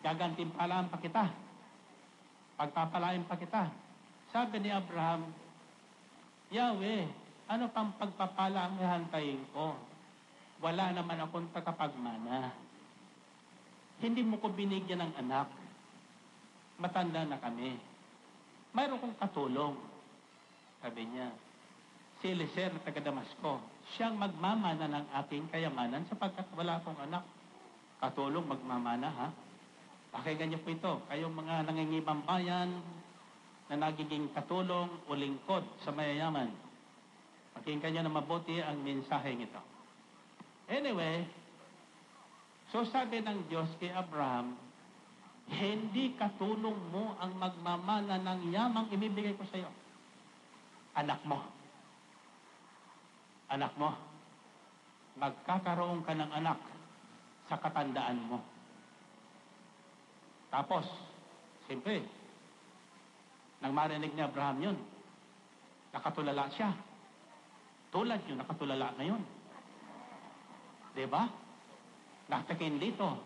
gagantimpalaan pa kita. Pagpapalain pa kita. Sabi ni Abraham, Yahweh, ano pang pagpapala ang ihantayin ko? Wala naman akong tagapagmana. Hindi mo ko binigyan ng anak. Matanda na kami. Mayroon kong katulong. Sabi niya, si Eliezer na taga Damasco, siyang magmamana ng aking kayamanan sapagkat wala akong anak. Katulong magmamana, ha? Pakinggan niyo po ito. Kayong mga nangingibang bayan na nagiging katulong o lingkod sa mayayaman. Pakinggan niyo na mabuti ang mensaheng ito. Anyway, so sabi ng Diyos kay Abraham, hindi katulong mo ang magmamana ng yamang ibibigay ko sa iyo. Anak mo. Anak mo. Magkakaroon ka ng anak sa katandaan mo. Tapos, siyempre, nang marinig ni Abraham yun, nakatulala siya. Tulad yun, nakatulala ngayon. Diba? Natakin dito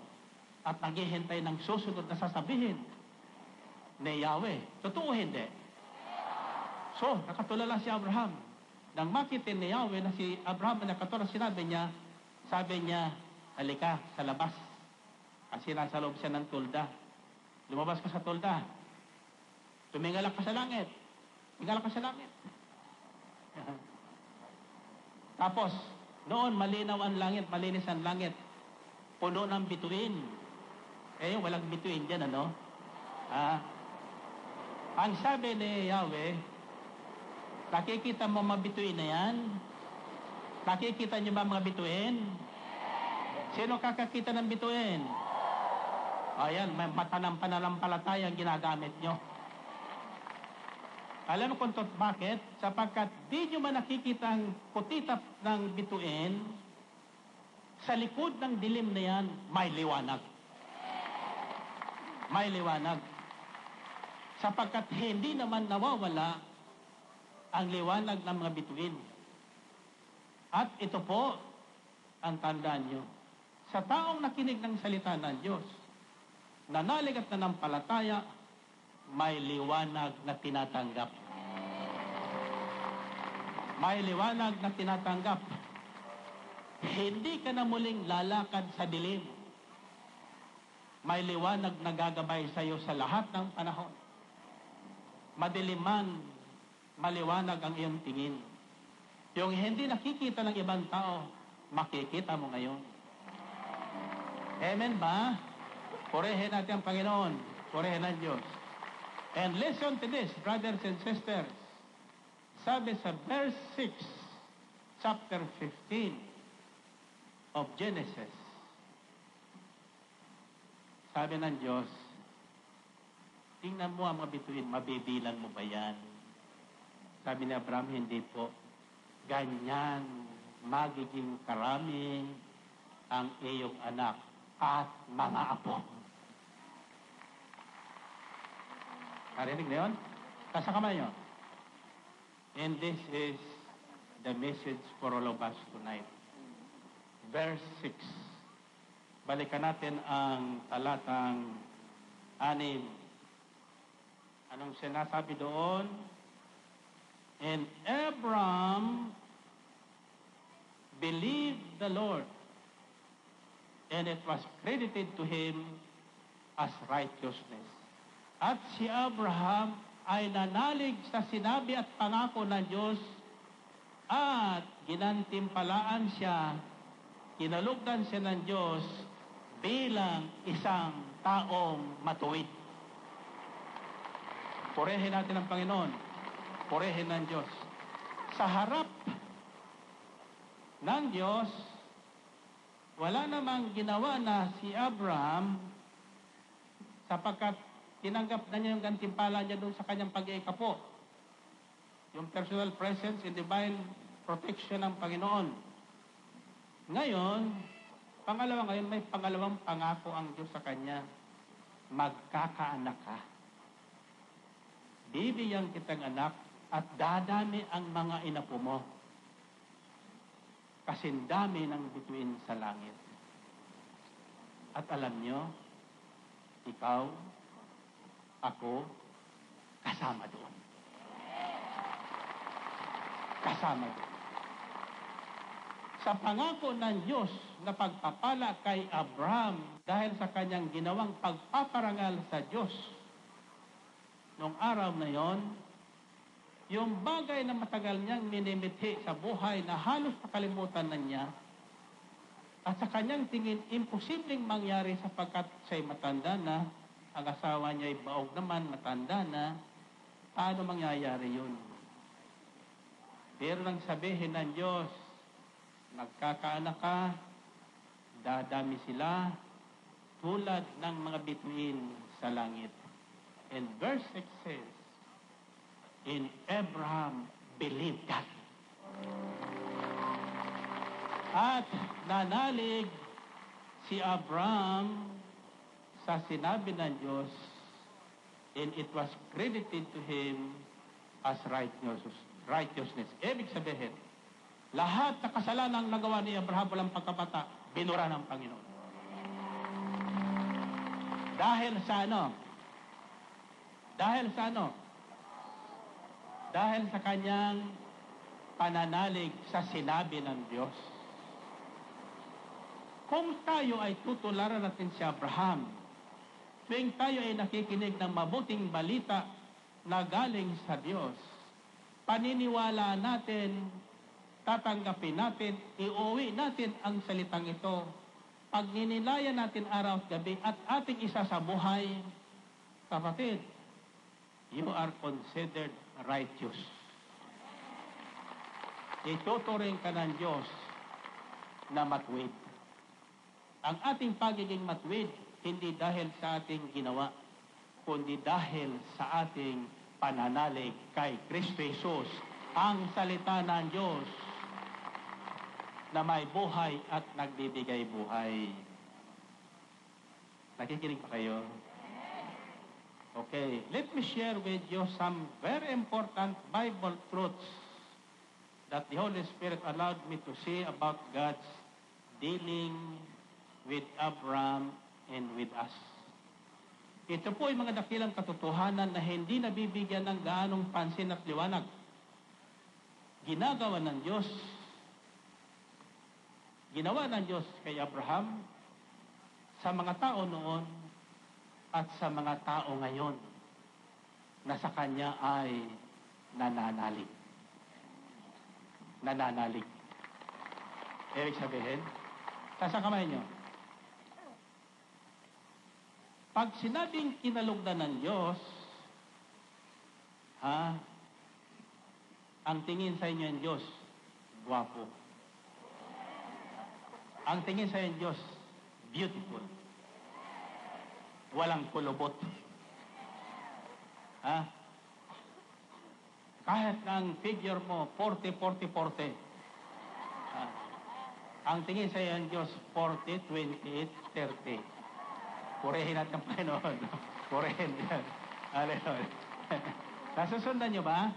at naghihintay ng susunod na sasabihin ni Yahweh. Totoo hindi? So, nakatulala si Abraham. Nang makitin ni Yahweh na si Abraham na nakatulala, sabi niya, halika sa labas. Kasi nasa loob siya ng tulda. Lumabas ka sa tulda. Tumingalak ka sa langit. Tumingalak ka sa langit. Tapos, noon malinaw ang langit, malinis ang langit. Puno ng bituin. Eh, walang bituin dyan, ano? Ang sabi ni Yahweh, nakikita mo mga bituin na yan? Nakikita niyo ba mga bituin? Sino kakakita ng bituin? Ayan, may pananampalataya ang ginagamit nyo. Alam mo kung bakit? Sapagkat di nyo man nakikita ang kutitap ng bituin, sa likod ng dilim na yan, may liwanag. may liwanag. Sapagkat hindi naman nawawala ang liwanag ng mga bituin. At ito po ang tandaan nyo. Sa taong nakinig ng salita ng Diyos, nanalig at nanampalataya, may liwanag na tinatanggap. May liwanag na tinatanggap. Hindi ka na muling lalakad sa dilim. May liwanag na gagabay sa iyo sa lahat ng panahon. Madiliman, maliwanag ang iyong tingin. Yung hindi nakikita ng ibang tao, makikita mo ngayon. Amen ba? Purihin natin ang Panginoon. Purihin ang Diyos. And listen to this, brothers and sisters. Sabi sa verse 6, chapter 15 of Genesis, sabi ng Diyos, tingnan mo ang mga bituin, mabibilang mo ba yan? Sabi ni Abraham, hindi po. Ganyan, magiging karami ang iyong anak at mga apo. Narinig na yun? Kasa kamay nyo. And this is the message for all of us tonight. Verse 6. Balikan natin ang talatang 6. Anong sinasabi doon? And Abram believed the Lord, and it was credited to him as righteousness. At si Abraham ay nanalig sa sinabi at pangako ng Diyos at ginantimpalaan siya, kinalugdan siya ng Diyos bilang isang taong matuwid. Purihin natin ang Panginoon. Purihin ng Diyos. Sa harap ng Diyos, wala namang ginawa na si Abraham sapagkat tinanggap na niya yung gantimpala niya doon sa kanyang pag-iikapo. Yung personal presence and divine protection ng Panginoon. Ngayon, may pangalawang pangako ang Diyos sa kanya. Magkakaanak ka. Bibigyan kitang anak at dadami ang mga inapo mo. Kasindami ng bituin sa langit. At alam nyo, ikaw, ako, kasama doon. Kasama doon. Sa pangako ng Diyos na pagpapala kay Abraham dahil sa kanyang ginawang pagpaparangal sa Diyos, noong araw na yon, yung bagay na matagal niyang minimithi sa buhay na halos nakalimutan na niya, at sa kanyang tingin, imposibleng mangyari sapagkat siya'y matanda na, ang asawa niya'y baog naman, matanda na, paano mangyayari yun? Pero nang sabihin ng Diyos, magkakaanak ka, dadami sila, tulad ng mga bituin sa langit. And verse 6 says, in Abraham believed God. At nanalig si Abraham sa sinabi ng Diyos, and it was credited to him as righteousness. Ibig sabihin, lahat na kasalanang nagawa ni Abraham walang pagkapata, binura ng Panginoon. Dahil sa ano? Dahil sa ano? Dahil sa kanyang pananalig sa sinabi ng Diyos. Kung tayo ay tutularan natin si Abraham, tuwing tayo ay nakikinig ng mabuting balita na galing sa Diyos, paniniwala natin, tatanggapin natin, iuwi natin ang salitang ito, pagninilayan natin araw at gabi at ating isa sa buhay, kapatid, you are considered righteous. Ituturing ka ng Diyos na matuwid. Ang ating pagiging matuwid, hindi dahil sa ating ginawa, kundi dahil sa ating pananalig kay Kristo Jesus, ang salita ng Diyos na may buhay at nagbibigay buhay. Nakikinig pa kayo? Okay, let me share with you some very important Bible truths that the Holy Spirit allowed me to see about God's dealing with Abraham and with us. Ito po ay mga dakilang katotohanan na hindi nabibigyan ng gaanong pansin at liwanag. Ginawa ng Diyos kay Abraham sa mga tao noon at sa mga tao ngayon na sa kanya ay nananalig. Nananalig. Ibig sabihin, sa kamay nyo. Pag sinabing kinalugdan ng Diyos, ang tingin sa inyo ng Diyos, guwapo. Ang tingin sa inyo ng Diyos, beautiful. Walang kulubot. Kahit na ang figure mo, 40, 40, 40. Ang tingin sa iyo ng Diyos, 40, 28, 30. Purehin natin ang Panginoon. Purehin yan. Hallelujah. Nasusundan nyo ba?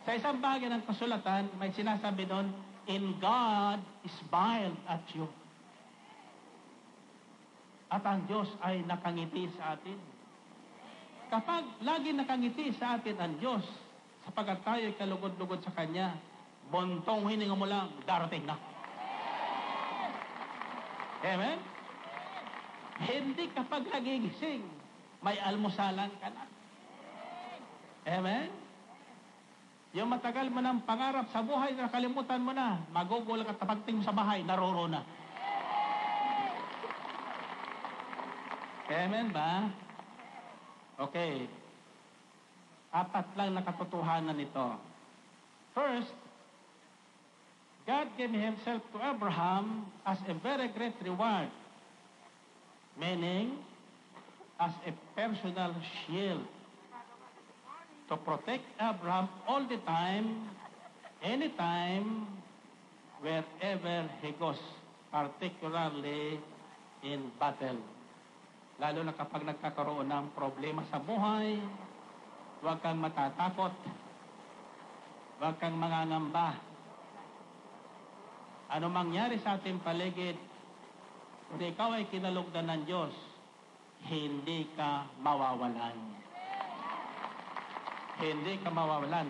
Sa isang bagay ng kasulatan, may sinasabi doon, in God smiled at you. At ang Diyos ay nakangiti sa atin. Kapag lagi nakangiti sa atin ang Diyos, sapagkat tayo ay kalugod-lugod sa Kanya, bontong hininga mo lang, darating na. Amen? Hindi kapag nagigising, may almusalan ka na. Amen? Yung matagal mo ng pangarap sa buhay, nakalimutan mo na, magugol ka tapagting sa bahay, naroro na. Amen ba? Okay. 4 lang na katotohanan nito. First, God gave Himself to Abraham as a very great reward, meaning as a personal shield to protect Abraham all the time, anytime, wherever he goes, particularly in battle. Lalo na kapag nagkakaroon ng problema sa buhay, huwag kang matatakot, huwag kang mangangamba. Ano mangyari sa ating paligid, kung ikaw ay kinalugdan ng Diyos, hindi ka mawawalan. Hindi ka mawawalan.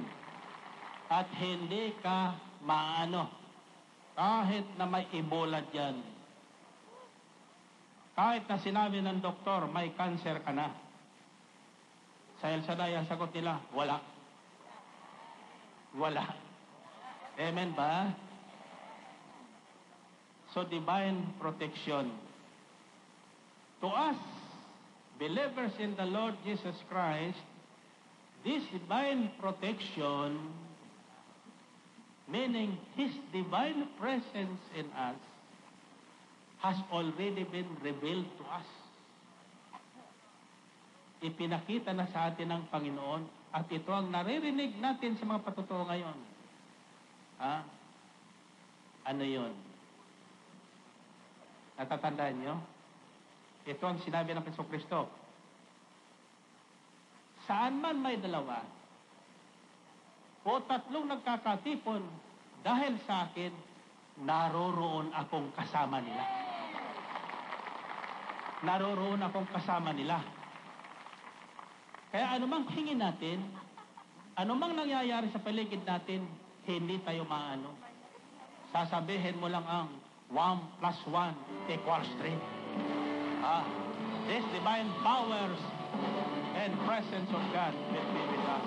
At hindi ka maano. Kahit na may Ebola dyan. Kahit na sinabi ng doktor, may cancer ka na. Sa El Shaddai, ang sagot nila, wala. Wala. Amen ba? So, divine protection. To us, believers in the Lord Jesus Christ, this divine protection, meaning His divine presence in us, has already been revealed to us. Ipinakita na sa atin ng Panginoon at ito ang naririnig natin sa mga patutuo ngayon. Ano yun? Natatandaan nyo? Ito ang sinabi ng Jesucristo. Saan man may dalawa o tatlong nagkakatipon dahil sa akin, naroroon akong kasama nila. Naroroon akong kasama nila. Kaya anumang hingin natin, anumang nangyayari sa paligid natin, hindi tayo maano. Sasabihin mo lang ang 1 plus 1 equals 3. This divine powers and presence of God will be with us.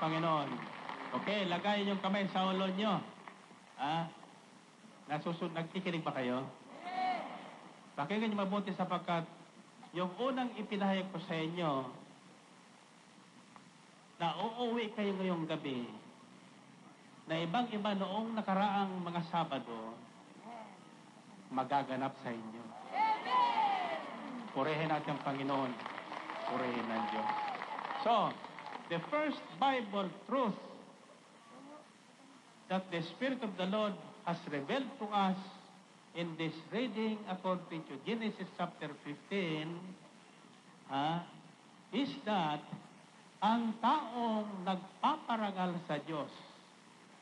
Panginoon. Okay, lagay yung kamay sa ulo nyo. Nagkikinig ba kayo? Pakinggan nyo mabuti sapagkat yung unang ipinahayag ko sa inyo na uuwi kayo ngayong gabi na ibang-iba noong nakaraang mga Sabado magaganap sa inyo. Purihin natin ang Panginoon. Purihin ng Diyos. So, the first Bible truth that the Spirit of the Lord has revealed to us in this reading according to Genesis chapter 15 is that ang taong nagpaparangal sa Diyos,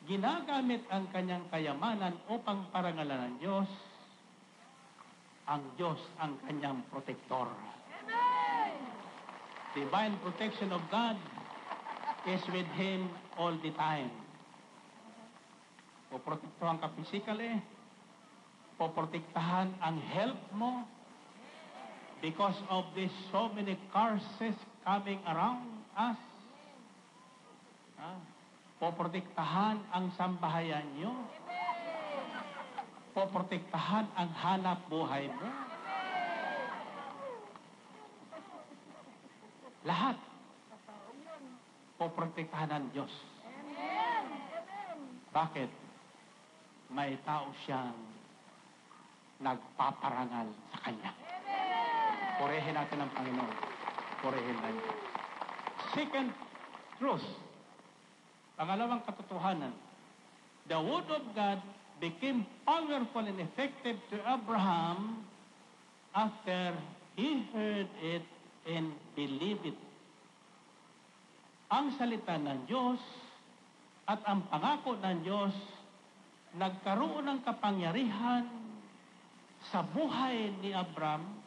ginagamit ang kanyang kayamanan upang parangalan ng Diyos, ang Diyos ang kanyang protektor. Divine protection of God is with Him all the time. Poprotektahan ka physically, poprotektahan ang health mo because of these so many curses coming around us. Poprotektahan ang sambahayan nyo. Poprotektahan ang hanap buhay mo. Lahat poprotektahan ng Diyos. Bakit? May tao siyang nagpaparangal sa Kanya. Purihin natin ang Panginoon. Purihin ng Diyos. Second truth, pangalawang katotohanan, the Word of God became powerful and effective to Abraham after he heard it and believed it. Ang salita ng Diyos at ang pangako ng Diyos nagkaroon ng kapangyarihan sa buhay ni Abraham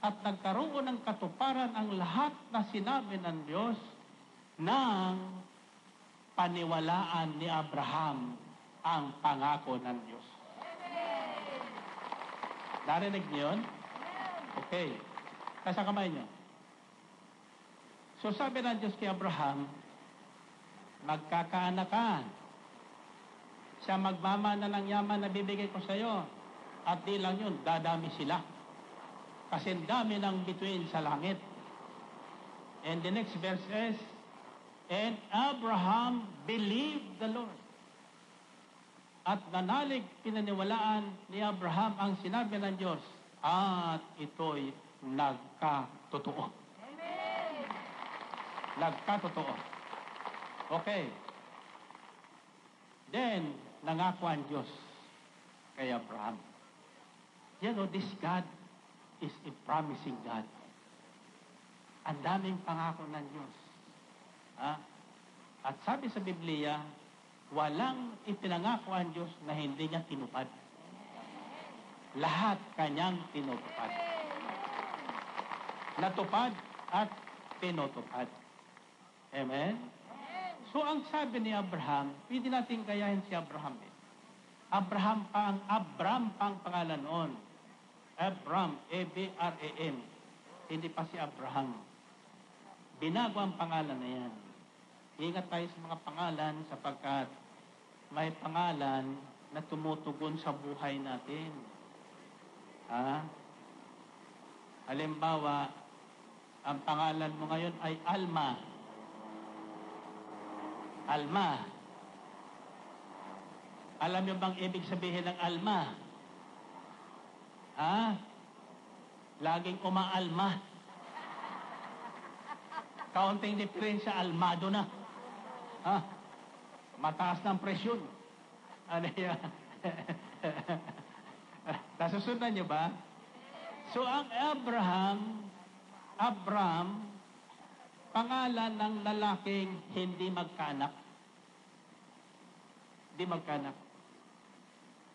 at nagkaroon ng katuparan ang lahat na sinabi ng Diyos nang paniwalaan ni Abraham ang pangako ng Diyos. Narinig niyo yun? Okay. Kasa kamay niyo. So sabi ng Diyos kay Abraham, magkakaanak ka. Siya magmamana ng yaman na bibigay ko sa iyo. At di lang yun, dadami sila. Kasi dami ng bituin sa langit. And the next verse is, and Abraham believed the Lord. At nanalig pinaniwalaan ni Abraham ang sinabi ng Diyos, at ito'y nagkatotoo. Amen. Nagkatotoo. Okay. Then, nangako ang Diyos kay Abraham. You know, this God is a promising God. Ang daming pangako ng Diyos. At sabi sa Biblia, walang ipinangako ang Diyos na hindi niya tinupad. Lahat kanyang tinutupad. Natupad at tinutupad. Amen? So, ang sabi ni Abraham, pwede natin gayahin si Abraham. Abram pa ang pangalan noon. Abram, A-B-R-A-M. Hindi pa si Abraham. Binago ang pangalan na yan. Ingat tayo sa mga pangalan sapagkat may pangalan na tumutugon sa buhay natin. Halimbawa, ang pangalan mo ngayon ay Alma. Alma. Alam niyo bang ibig sabihin ng Alma? Laging umaalma. Kaunting diferensya, almado na. Mataas ng presyon. Ano yan? Nasusundan niyo ba? So, ang Abram, pangalan ng lalaking hindi magkaanak. Hindi magkaanak.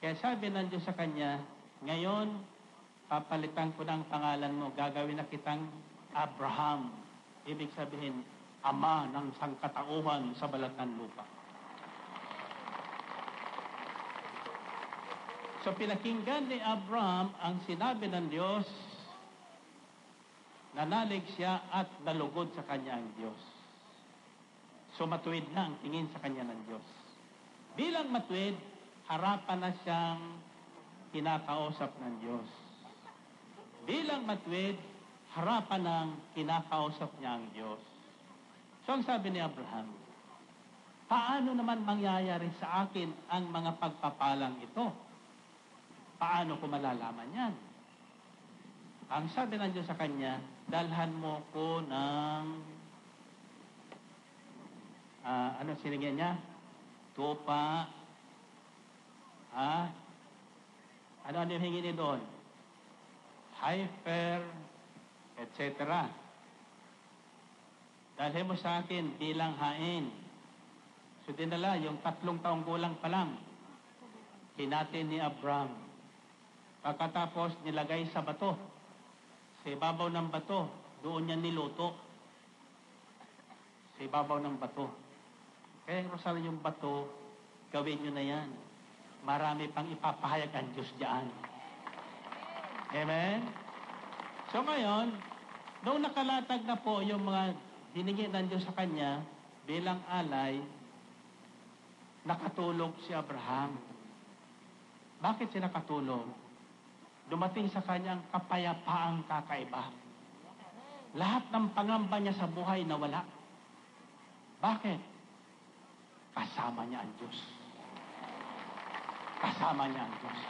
Kaya sabi ng Diyos sa kanya, ngayon, papalitan ko ng pangalan mo, gagawin na kitang Abraham. Ibig sabihin, ama ng sangkatauhan sa balat ng lupa. So pinakinggan ni Abraham ang sinabi ng Diyos, nanalig siya at nalugod sa kanya ang Diyos. So matuwid na ang tingin sa kanya ng Diyos. Bilang matuwid, harapan na siyang kinakausap ng Diyos. Bilang matuwid, harapan ng kinakausap niya ang Diyos. So ang sabi ni Abraham, paano naman mangyayari sa akin ang mga pagpapalang ito? Paano ko malalaman yan? Ang sabi ng Diyos sa kanya, dalhan mo ko ng, ano sinigyan niya? Tupa, ano yung hingi niya doon? Heifer, etc. Dalhin mo sa akin bilang hain. So dinala, yung 3 taong gulang pa lang, hinati ni Abraham. Pagkatapos nilagay sa bato, sa ibabaw ng bato, doon niya niluto. Sa ibabaw ng bato. Kaya Rosal, yung bato, gawin nyo na yan. Marami pang ipapahayag ang Diyos diyan. Amen? So ngayon, noong nakalatag na po yung mga dinigit ng Diyos sa kanya bilang alay, nakatulog si Abraham. Bakit siya nakatulog? Dumating sa kanyang kapayapaang kakaiba. Lahat ng pangamba niya sa buhay nawala. Bakit? Kasama niya ang Diyos. Kasama niya ang Diyos.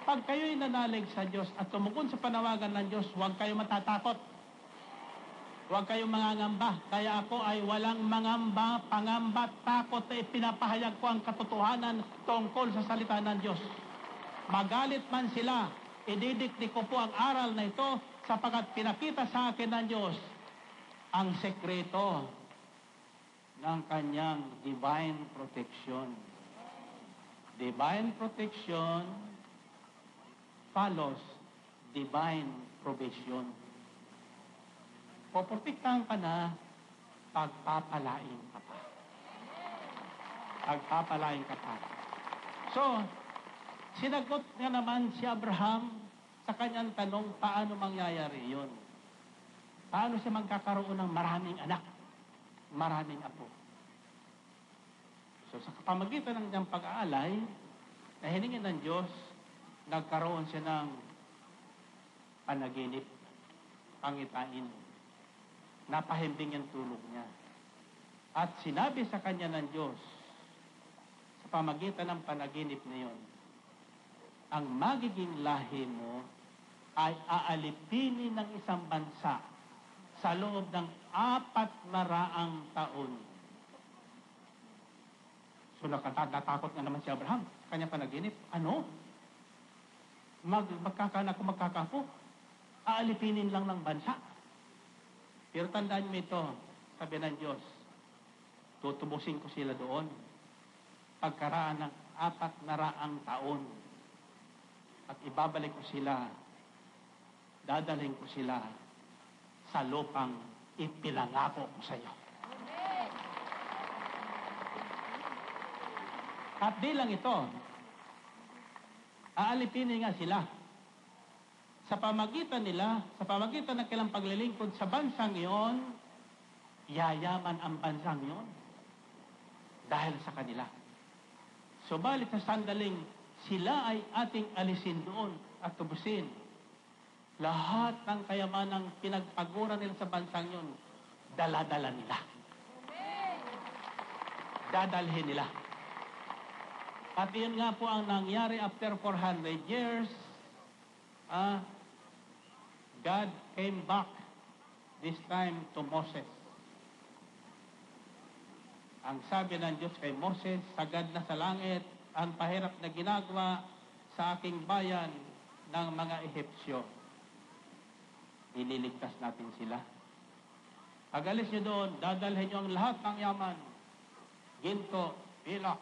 Pag kayo'y nanalig sa Diyos at tumugon sa panawagan ng Diyos, huwag kayo matatakot. Huwag kayong mangangamba. Kaya ako ay walang mangamba, pangamba, takot na ipinapahayag ko ang katotohanan tungkol sa salita ng Diyos. Magalit man sila, ididikdik ko po ang aral na ito sapagkat pinakita sa akin ng Diyos ang sekreto ng kanyang divine protection. Divine protection follows divine provision. Poprotektahan ka na, pagpapalain ka pa. Pagpapalain ka pa. So, sinagot nga naman si Abraham sa kanyang tanong, paano mangyayari yun? Paano siya magkakaroon ng maraming anak? Maraming apo. So, sa pamagitan ng kanyang pag-aalay, na hiningin ng Diyos, nagkaroon siya ng panaginip, pangitain. Napahimbing yung tulog niya. At sinabi sa kanya ng Diyos, sa pamagitan ng panaginip na yun, ang magiging lahi mo ay aalipinin ng isang bansa sa loob ng 400 taon. So natakot nga naman si Abraham sa kanyang panaginip. Ano? Magkakanak o magkakapo? Aalipinin lang ng bansa. Pero tandaan mo ito, sabi ng Diyos, tutubusin ko sila doon pagkaraan ng 400 taon. At ibabalik ko sila, dadalhin ko sila sa lupang ipinangako ko sa iyo. At di lang ito, aalipinin nga sila. Sa pamagitan nila, sa pamagitan ng kailang paglilingkod sa bansang iyon, yayaman ang bansang iyon dahil sa kanila. Subalit sa sandaling sila ay ating alisin doon at tubusin. Lahat ng kayamanang pinagpaguran nila sa bansang iyon, dala-dala nila. Dadalhin nila. At yun nga po ang nangyari after 400 years. God came back this time to Moses. Ang sabi ng Diyos kay Moses, sagad na sa langit ang pahirap na ginagawa sa aking bayan ng mga Ehipsyo. Ililigtas natin sila. Pag alis nyo doon, dadalhin nyo ang lahat ng yaman, ginto, pilak,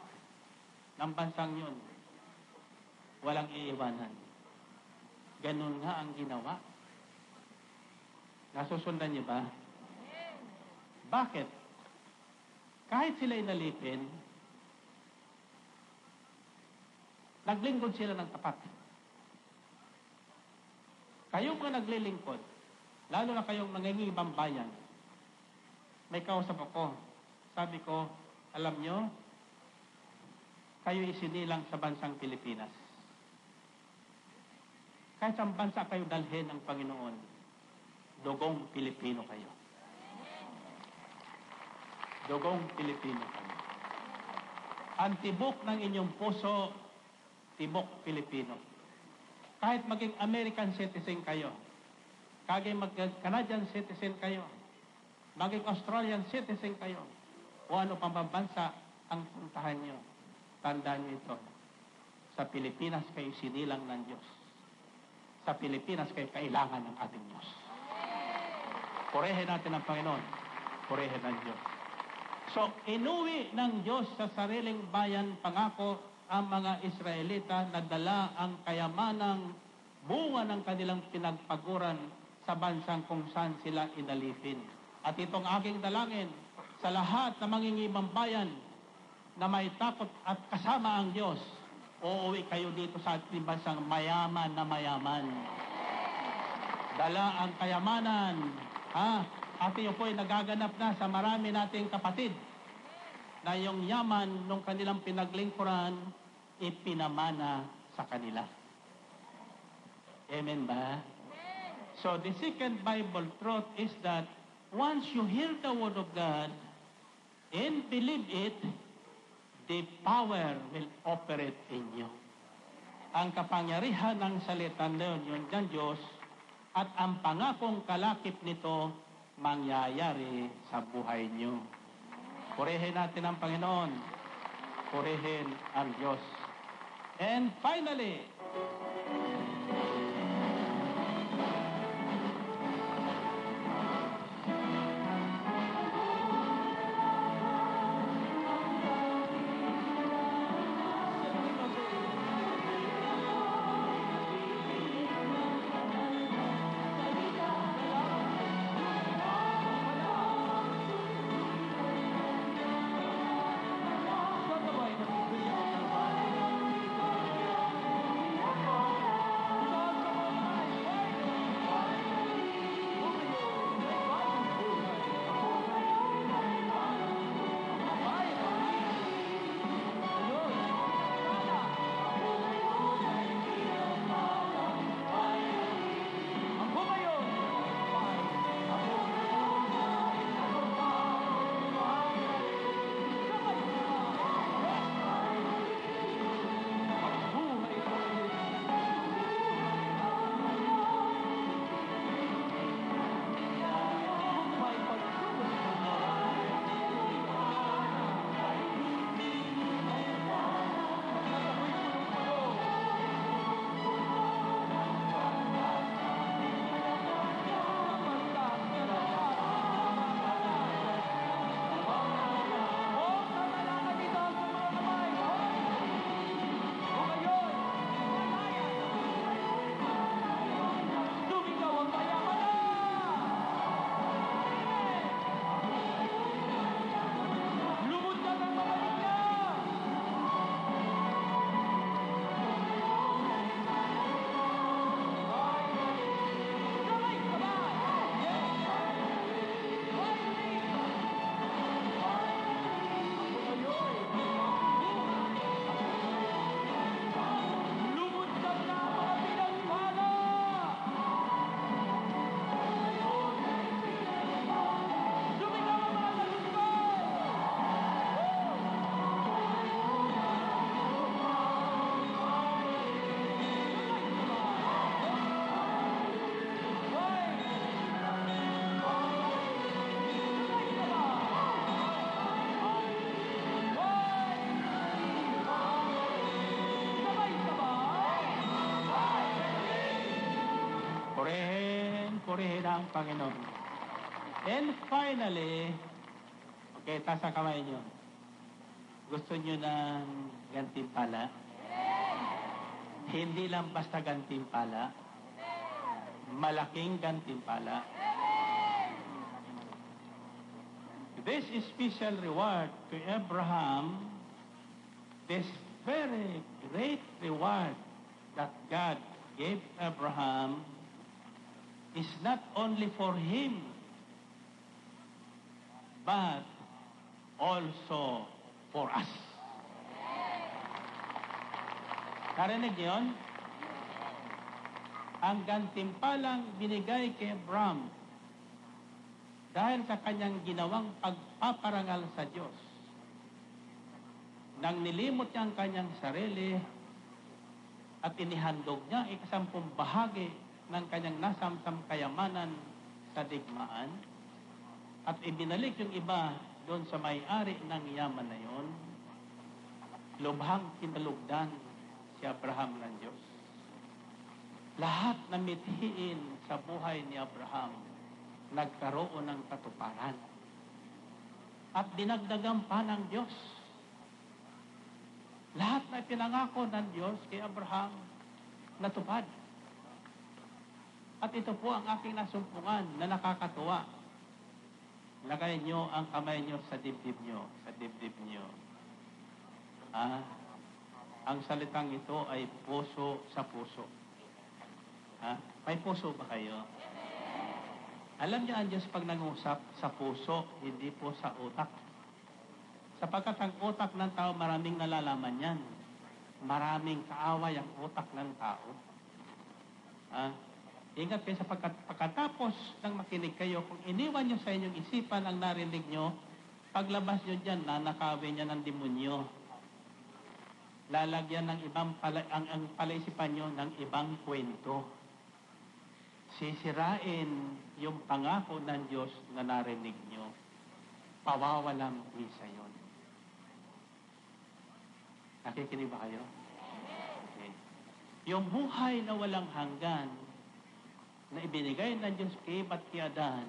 ng bansang yun. Walang iiwanan. Ganun nga ang ginawa. Nasusundan niyo ba? Bakit? Kahit sila inalipin, naglingkod sila ng tapat. Kayong mga naglilingkod, lalo na kayong nangingibang bayan, may kausap ako. Sabi ko, alam nyo, kayo isinilang sa bansang Pilipinas. Kahit sa bansa kayo dalhin ng Panginoon, dugong Pilipino kayo. Dugong Pilipino kayo. Ang tibok ng inyong puso, tibok Pilipino. Kahit maging American citizen kayo, kaging Canadian citizen kayo, maging Australian citizen kayo, o ano pang bansa ang puntahan nyo, tandaan nyo ito. Sa Pilipinas kayo sinilang ng Diyos. Sa Pilipinas kayo kailangan ng ating Diyos. Purihin natin ang Panginoon. Purihin ng Diyos. So, inuwi ng Diyos sa sariling bayan pangako ang mga Israelita na dala ang kayamanang bunga ng kanilang pinagpaguran sa bansang kung saan sila inalipin. At itong aking dalangin sa lahat na mangingibang bayan na may takot at kasama ang Diyos, uuwi kayo dito sa ating bansang mayaman na mayaman. Dala ang kayamanan, at yun po ay nagaganap na sa marami nating kapatid na yung yaman nung kanilang pinaglingkuran ipinamana sa kanila. Amen ba? So the second Bible truth is that once you hear the Word of God and believe it, the power will operate in you. Ang kapangyarihan ng salita na yun ng Diyos at ang pangakong kalakip nito mangyayari sa buhay niyo. Purihin natin ang Panginoon. Purihin ang Diyos. And finally, purihin ang Panginoon. And finally, okay, taas ang kamay nyo. Gusto nyo ng gantimpala? Hindi lang basta gantimpala. Malaking gantimpala. This is special reward to Abraham, this very great reward that God gave Abraham is not only for him, but also for us. Narinig niyo yun? Ang gantimpalang binigay kay Abraham dahil sa kanyang ginawang pagpaparangal sa Diyos, nang nilimot niya ang kanyang sarili at inihandog niya ang ikasampung bahagi ng kanyang nasamsam kayamanan sa digmaan at ibinalik yung iba doon sa may-ari ng yaman na yon, lubhang kinalugdan si Abraham ng Diyos. Lahat na mithiin sa buhay ni Abraham nagkaroon ng katuparan at dinagdagan pa ng Diyos. Lahat na pinangako ng Diyos kay Abraham natupad. At ito po ang aking nasumpungan na nakakatuwa. Lagay nyo ang kamay nyo sa dibdib nyo. Sa dibdib nyo. Ang salitang ito ay puso sa puso. May puso ba kayo? Alam niyo ang Diyos pag nangusap sa puso, hindi po sa utak. Sapagkat ang utak ng tao, maraming nalalaman yan. Maraming kaaway ang utak ng tao. Ingat kayo sapagkat pagkatapos ng makinig kayo, kung iniwan nyo sa inyong isipan ang narinig nyo, paglabas nyo dyan, nanakawin niya ng demonyo. Lalagyan ng ang palaisipan nyo ng ibang kwento. Sisirain yung pangako ng Diyos na narinig nyo. Pawawalang isa yun. Nakikinig ba kayo? Okay. Yung buhay na walang hanggan na ibinigay ng Diyos kay Eva at kay Adan,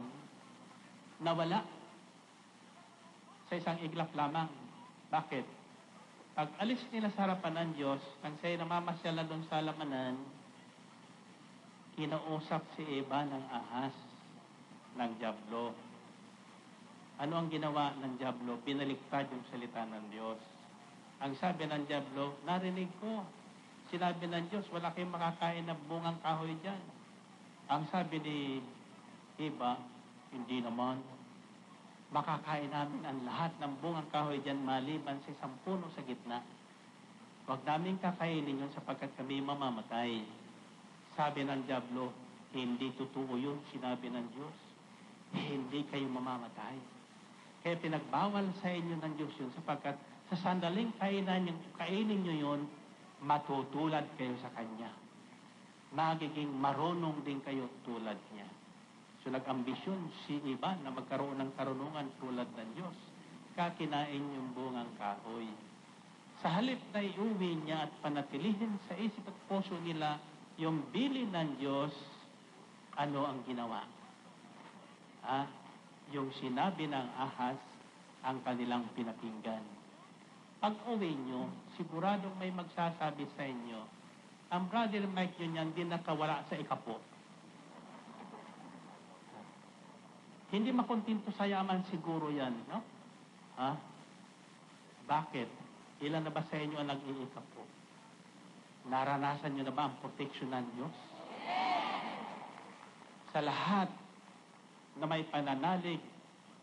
nawala sa isang iglap lamang. Bakit? Pag alis nila sa harapan ng Diyos, nang siya'y namamasyal na doon sa halamanan, kinausap si Eva ng ahas ng dyablo. Ano ang ginawa ng dyablo? Pinaliktad yung salita ng Diyos. Ang sabi ng dyablo, narinig ko. Sinabi ng Diyos, wala kayong makakain na bungang kahoy dyan. Ang sabi ni Eva, hindi naman. Makakain namin ang lahat ng bungang kahoy dyan maliban sa isang puno sa gitna. Huwag namin kakainin yun sapagkat kami mamamatay. Sabi ng dyablo, hindi totoo yun, sinabi ng Diyos. Hindi kayo mamamatay. Kaya pinagbawal sa inyo ng Diyos yun sapagkat sa sandaling kainin nyo yun, matutulad kayo sa Kanya. Magiging marunong din kayo tulad niya. So nag-ambisyon si Eva na magkaroon ng karunungan tulad ng Diyos. Kakinain yung bungang kahoy. Sa halip na iuwi niya at panatilihin sa isip at puso nila yung bilin ng Diyos, ano ang ginawa? Yung sinabi ng ahas, ang kanilang pinakinggan. Pag uwi nyo, siguradong may magsasabi sa inyo, ang brother Mike yun yan, din nakawala sa ikapo. Hindi makontinto sa yaman siguro yan, no? Bakit? Ilan na ba sa inyo ang nag-iikapo? Naranasan nyo na ba ang protection ng Diyos? Sa lahat na may pananalig,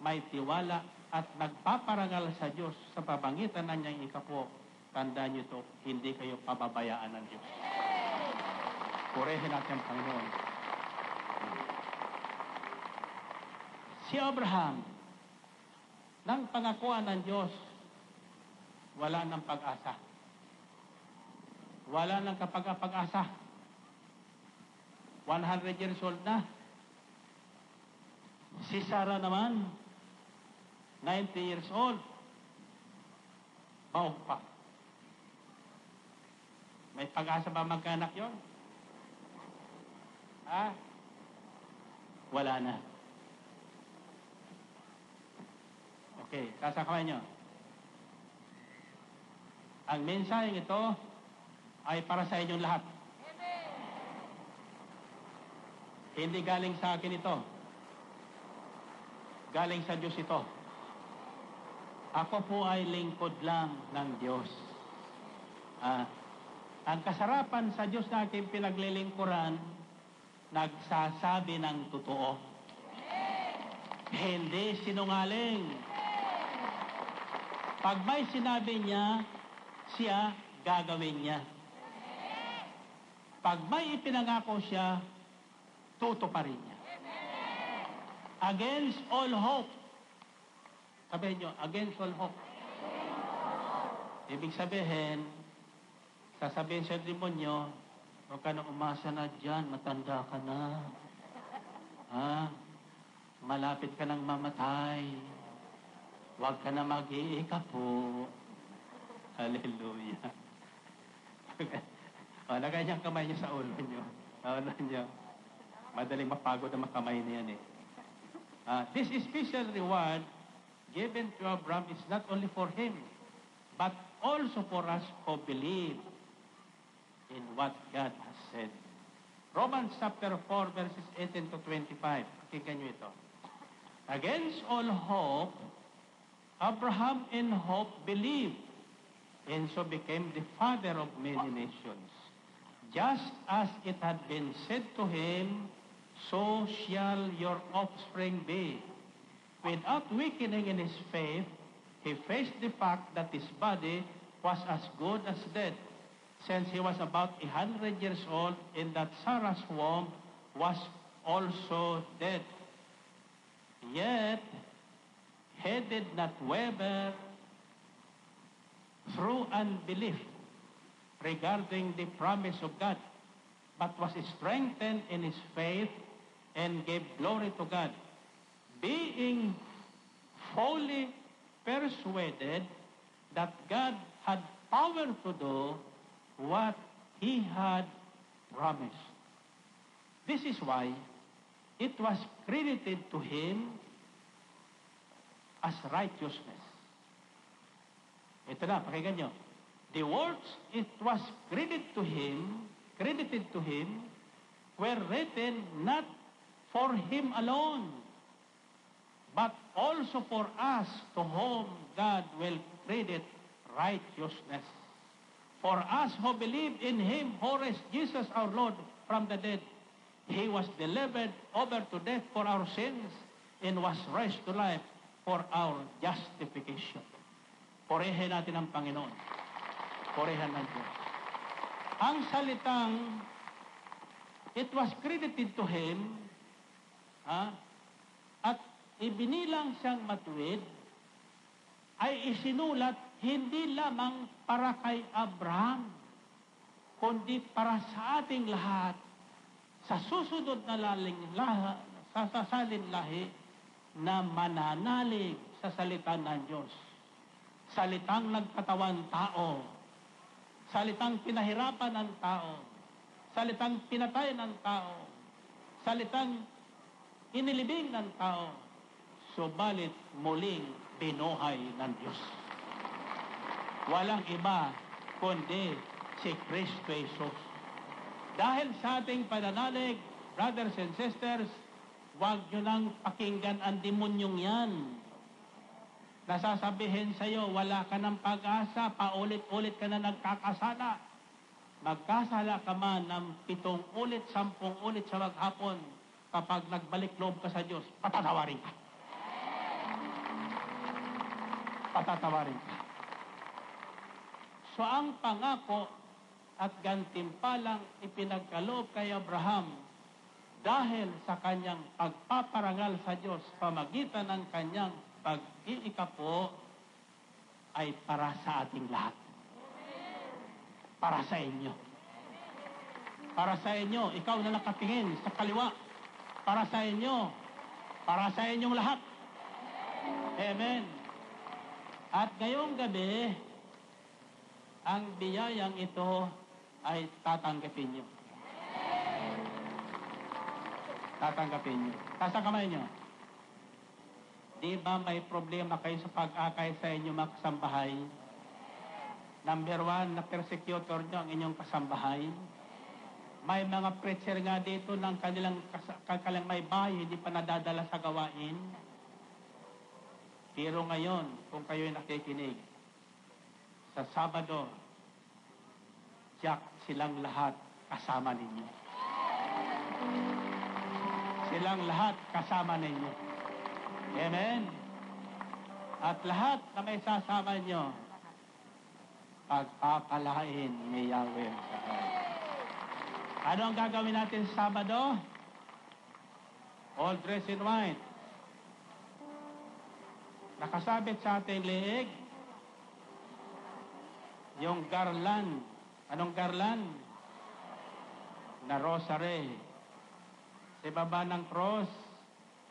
may tiwala, at nagpaparangal sa Diyos sa pabangitan ng niyang ikapo, tandaan nyo ito, hindi kayo pababayaan ng Diyos. Purehin natin ang Panginoon. Si Abraham, nang pangakuan ng Diyos, wala ng pag-asa. Wala ng kapag-asa. 100 years old na. Si Sarah naman, 90 years old. Baog pa. May pag-asa ba magkaanak yun? Wala na. Okay, sasakawin nyo. Ang mensaheng ito ay para sa inyong lahat. Hindi galing sa akin ito. Galing sa Diyos ito. Ako po ay lingkod lang ng Diyos. Ang kasarapan sa Diyos na aking pinaglilingkuran, nagsasabi ng totoo. Hindi sinungaling. Pag may sinabi niya, siya gagawin niya. Pag may ipinangako siya, tutuparin niya. Against all hope. Sabihin niyo, against all hope. Ibig sabihin, sasabihin sa demonyo, huwag ka na umasa na dyan, matanda ka na. Ha? Malapit ka nang mamatay. Huwag ka na mag-iikapo. Hallelujah. O, lagay niya ang kamay niya sa ulo niyo. Sa ulo niyo. Madaling mapagod ang makamay niya yan eh. This special reward given to Abraham is not only for him, but also for us who believe in what God has said. Romans chapter 4 verses 18 to 25. Pakinggan niyo ito. Against all hope, Abraham in hope believed, and so became the father of many nations. Just as it had been said to him, so shall your offspring be. Without weakening in his faith, he faced the fact that his body was as good as dead, since he was about 100 years old, and that Sarah's womb was also dead. Yet, he did not waver through unbelief regarding the promise of God, but was strengthened in his faith and gave glory to God, being fully persuaded that God had power to do what he had promised. This is why it was credited to him as righteousness. Ito na, pakinggan nyo. The words it was credited to him, were written not for him alone, but also for us to whom God will credit righteousness. For us who believe in him who raised Jesus our Lord from the dead, he was delivered over to death for our sins and was raised to life for our justification. Purihin natin ang Panginoon. Purihan ng Diyos. Ang salitang, it was credited to him, at ibinilang siyang matuwid, ay isinulat hindi lamang para kay Abraham, kundi para sa ating lahat, sa susunod na sasalin lahi na mananalig sa salita ng Diyos. Salitang nagkatawan tao, salitang pinahirapan ng tao, salitang pinatay ng tao, salitang inilibing ng tao, subalit muling binuhay ng Diyos. Walang iba kundi si Kristo Jesus. Dahil sa ating pananalig, brothers and sisters, huwag nyo nang pakinggan ang demonyong yan. Nasasabihin sa iyo, wala ka ng pag-asa, paulit-ulit ka na nagkakasala. Magkasala ka man ng 7 ulit, 10 ulit sa maghapon, kapag nagbalik loob ka sa Diyos, patatawarin ka. Patatawarin ka. So ang pangako at gantimpalang ipinagkaloob kay Abraham dahil sa kanyang pagpaparangal sa Diyos pamagitan ng kanyang pag-iikapo ay para sa ating lahat. Para sa inyo. Para sa inyo, ikaw na nakatingin sa kaliwa. Para sa inyo. Para sa inyong lahat. Amen. At ngayong gabi, ang biyayang ito ay tatanggapin nyo. Tatanggapin nyo. Taas ang kamay nyo. Di ba may problema kayo sa pag-akay sa inyong mga kasambahay? Number 1, na-persecutor nyo ang inyong kasambahay. May mga preacher nga dito ng kanilang may bahay, hindi pa nadadala sa gawain. Pero ngayon, kung kayo'y nakikinig, sa Sabado, tiyak silang lahat kasama ninyo. Silang lahat kasama ninyo. Amen? At lahat na may sasama nyo, pagpapalain ni Yahweh sa kanya. Ano ang gagawin natin sa Sabado? All dressed in white. Nakasabit sa ating leeg, yung garland. Anong garland? Na rosary. Sa baba ng cross,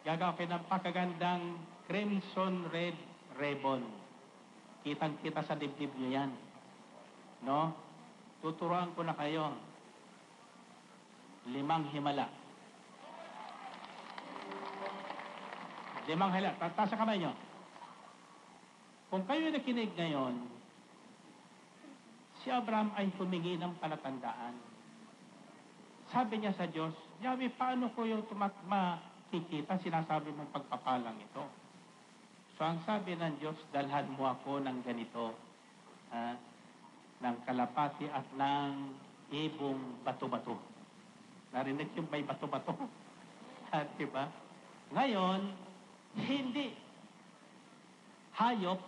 gagawin ng pakagandang crimson red ribbon. Kitang-kita sa dibdib nyo yan. No? Tuturuan ko na kayo. 5 himala. 5 himala. Taas sa kamay nyo. Kung kayo nakinig ngayon, si Abraham ay humingi ng palatandaan. Sabi niya sa Diyos, Yahweh, paano ko yung makikita sinasabi mong pagpapalang ito? So ang sabi ng Diyos, dalhan mo ako ng ganito, ng kalapati at ng ibong bato-bato. Narinig yung may bato-bato? Diba? Ngayon, hindi hayop,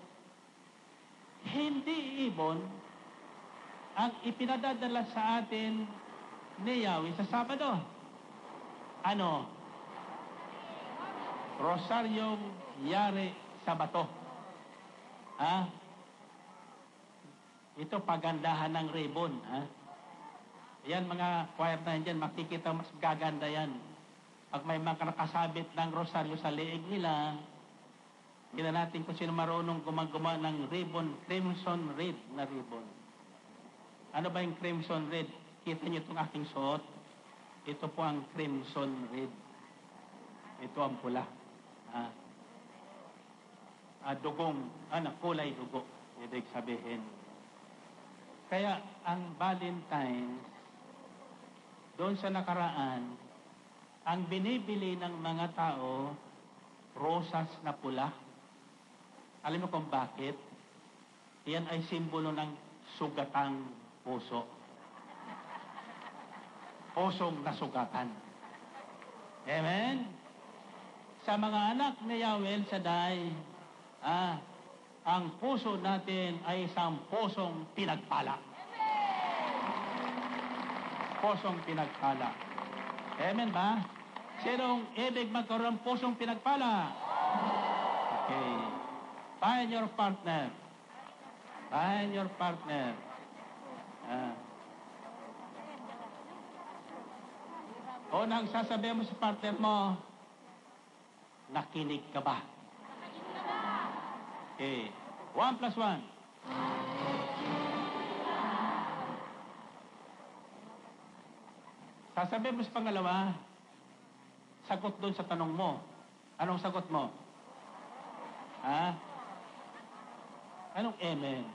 hindi ibon, ang ipinadadala sa atin ni Yahweh sa Sabado. Ano? Rosaryong yari sa bato. Ito pagandahan ng ribbon. Yan mga choir na yan, makikita mas gaganda yan. Pag may mga nakasabit ng rosaryo sa leeg nila, kita natin kung sino marunong gumagawa ng ribbon, crimson red na ribbon. Ano ba yung crimson red? Kita niyo itong aking suot. Ito po ang crimson red. Ito ang pula. Dugong, kulay dugo. Ibig sabihin. Kaya ang Valentine's, doon sa nakaraan, ang binibili ng mga tao, rosas na pula. Alam mo kung bakit? Iyan ay simbolo ng sugatang puso. Pusong nasugatan. Amen? Sa mga anak ni Yahweh Shaddai, ang puso natin ay isang pusong pinagpala. Pusong pinagpala. Amen ba? Sinong ibig magkaroon ng pusong pinagpala? Okay. Find your partner. Find your partner. Unang sasabihin mo sa partner mo, nakinig ka ba? Okay. 1 plus 1. Sasabihin mo sa pangalawa, sagot doon sa tanong mo. Anong sagot mo? Anong amen?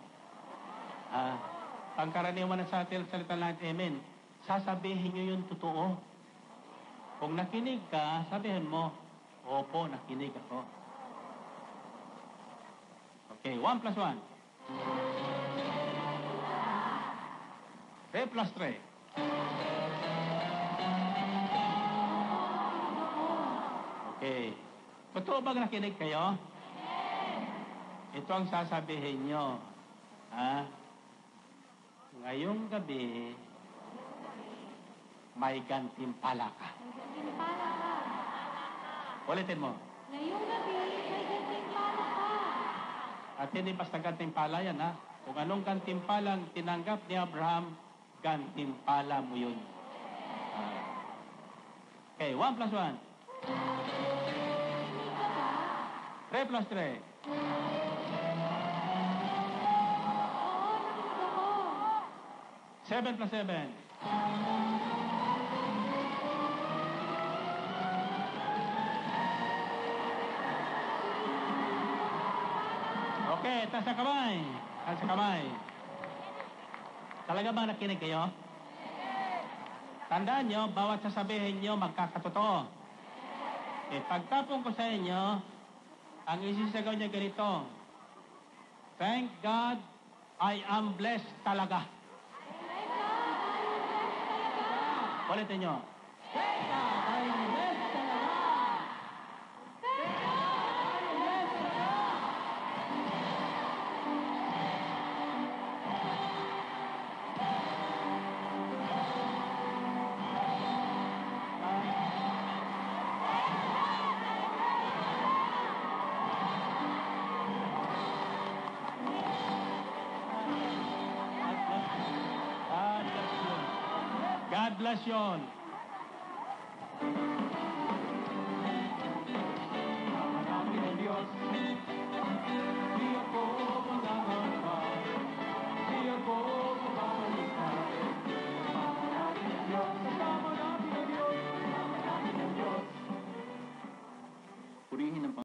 Pangkaraniwan na sa atin salita lang amen. Sasabihin nyo yung totoo. Kung nakinig ka, sabihin mo, opo, nakinig ako. Okay, 1 plus 1. 3 plus 3. Okay. Totoo ba nakinig kayo? Ito ang sasabihin nyo. Ngayong gabi, may gantimpala ka. Ulitin mo. Ngayong gabi, may gantimpala ka. At hindi basta gantimpala yan, Kung anong gantimpalang tinanggap ni Abraham, gantimpala mo yun. Okay, 1 plus 1. 3 plus 3. Oo, nakinig ako. 7 plus 7. Okay, taas sa kamay. Taas sa kamay. Talaga bang nakinig kayo? Tandaan nyo, bawat sasabihin nyo, magkakatotoo. Pagtapon ko sa inyo, ang isisagaw niya ganito, thank God, I am blessed talaga. Ulitin nyo. Thank God, I am blessed talaga. Thank God, I am blessed talaga. God bless you all.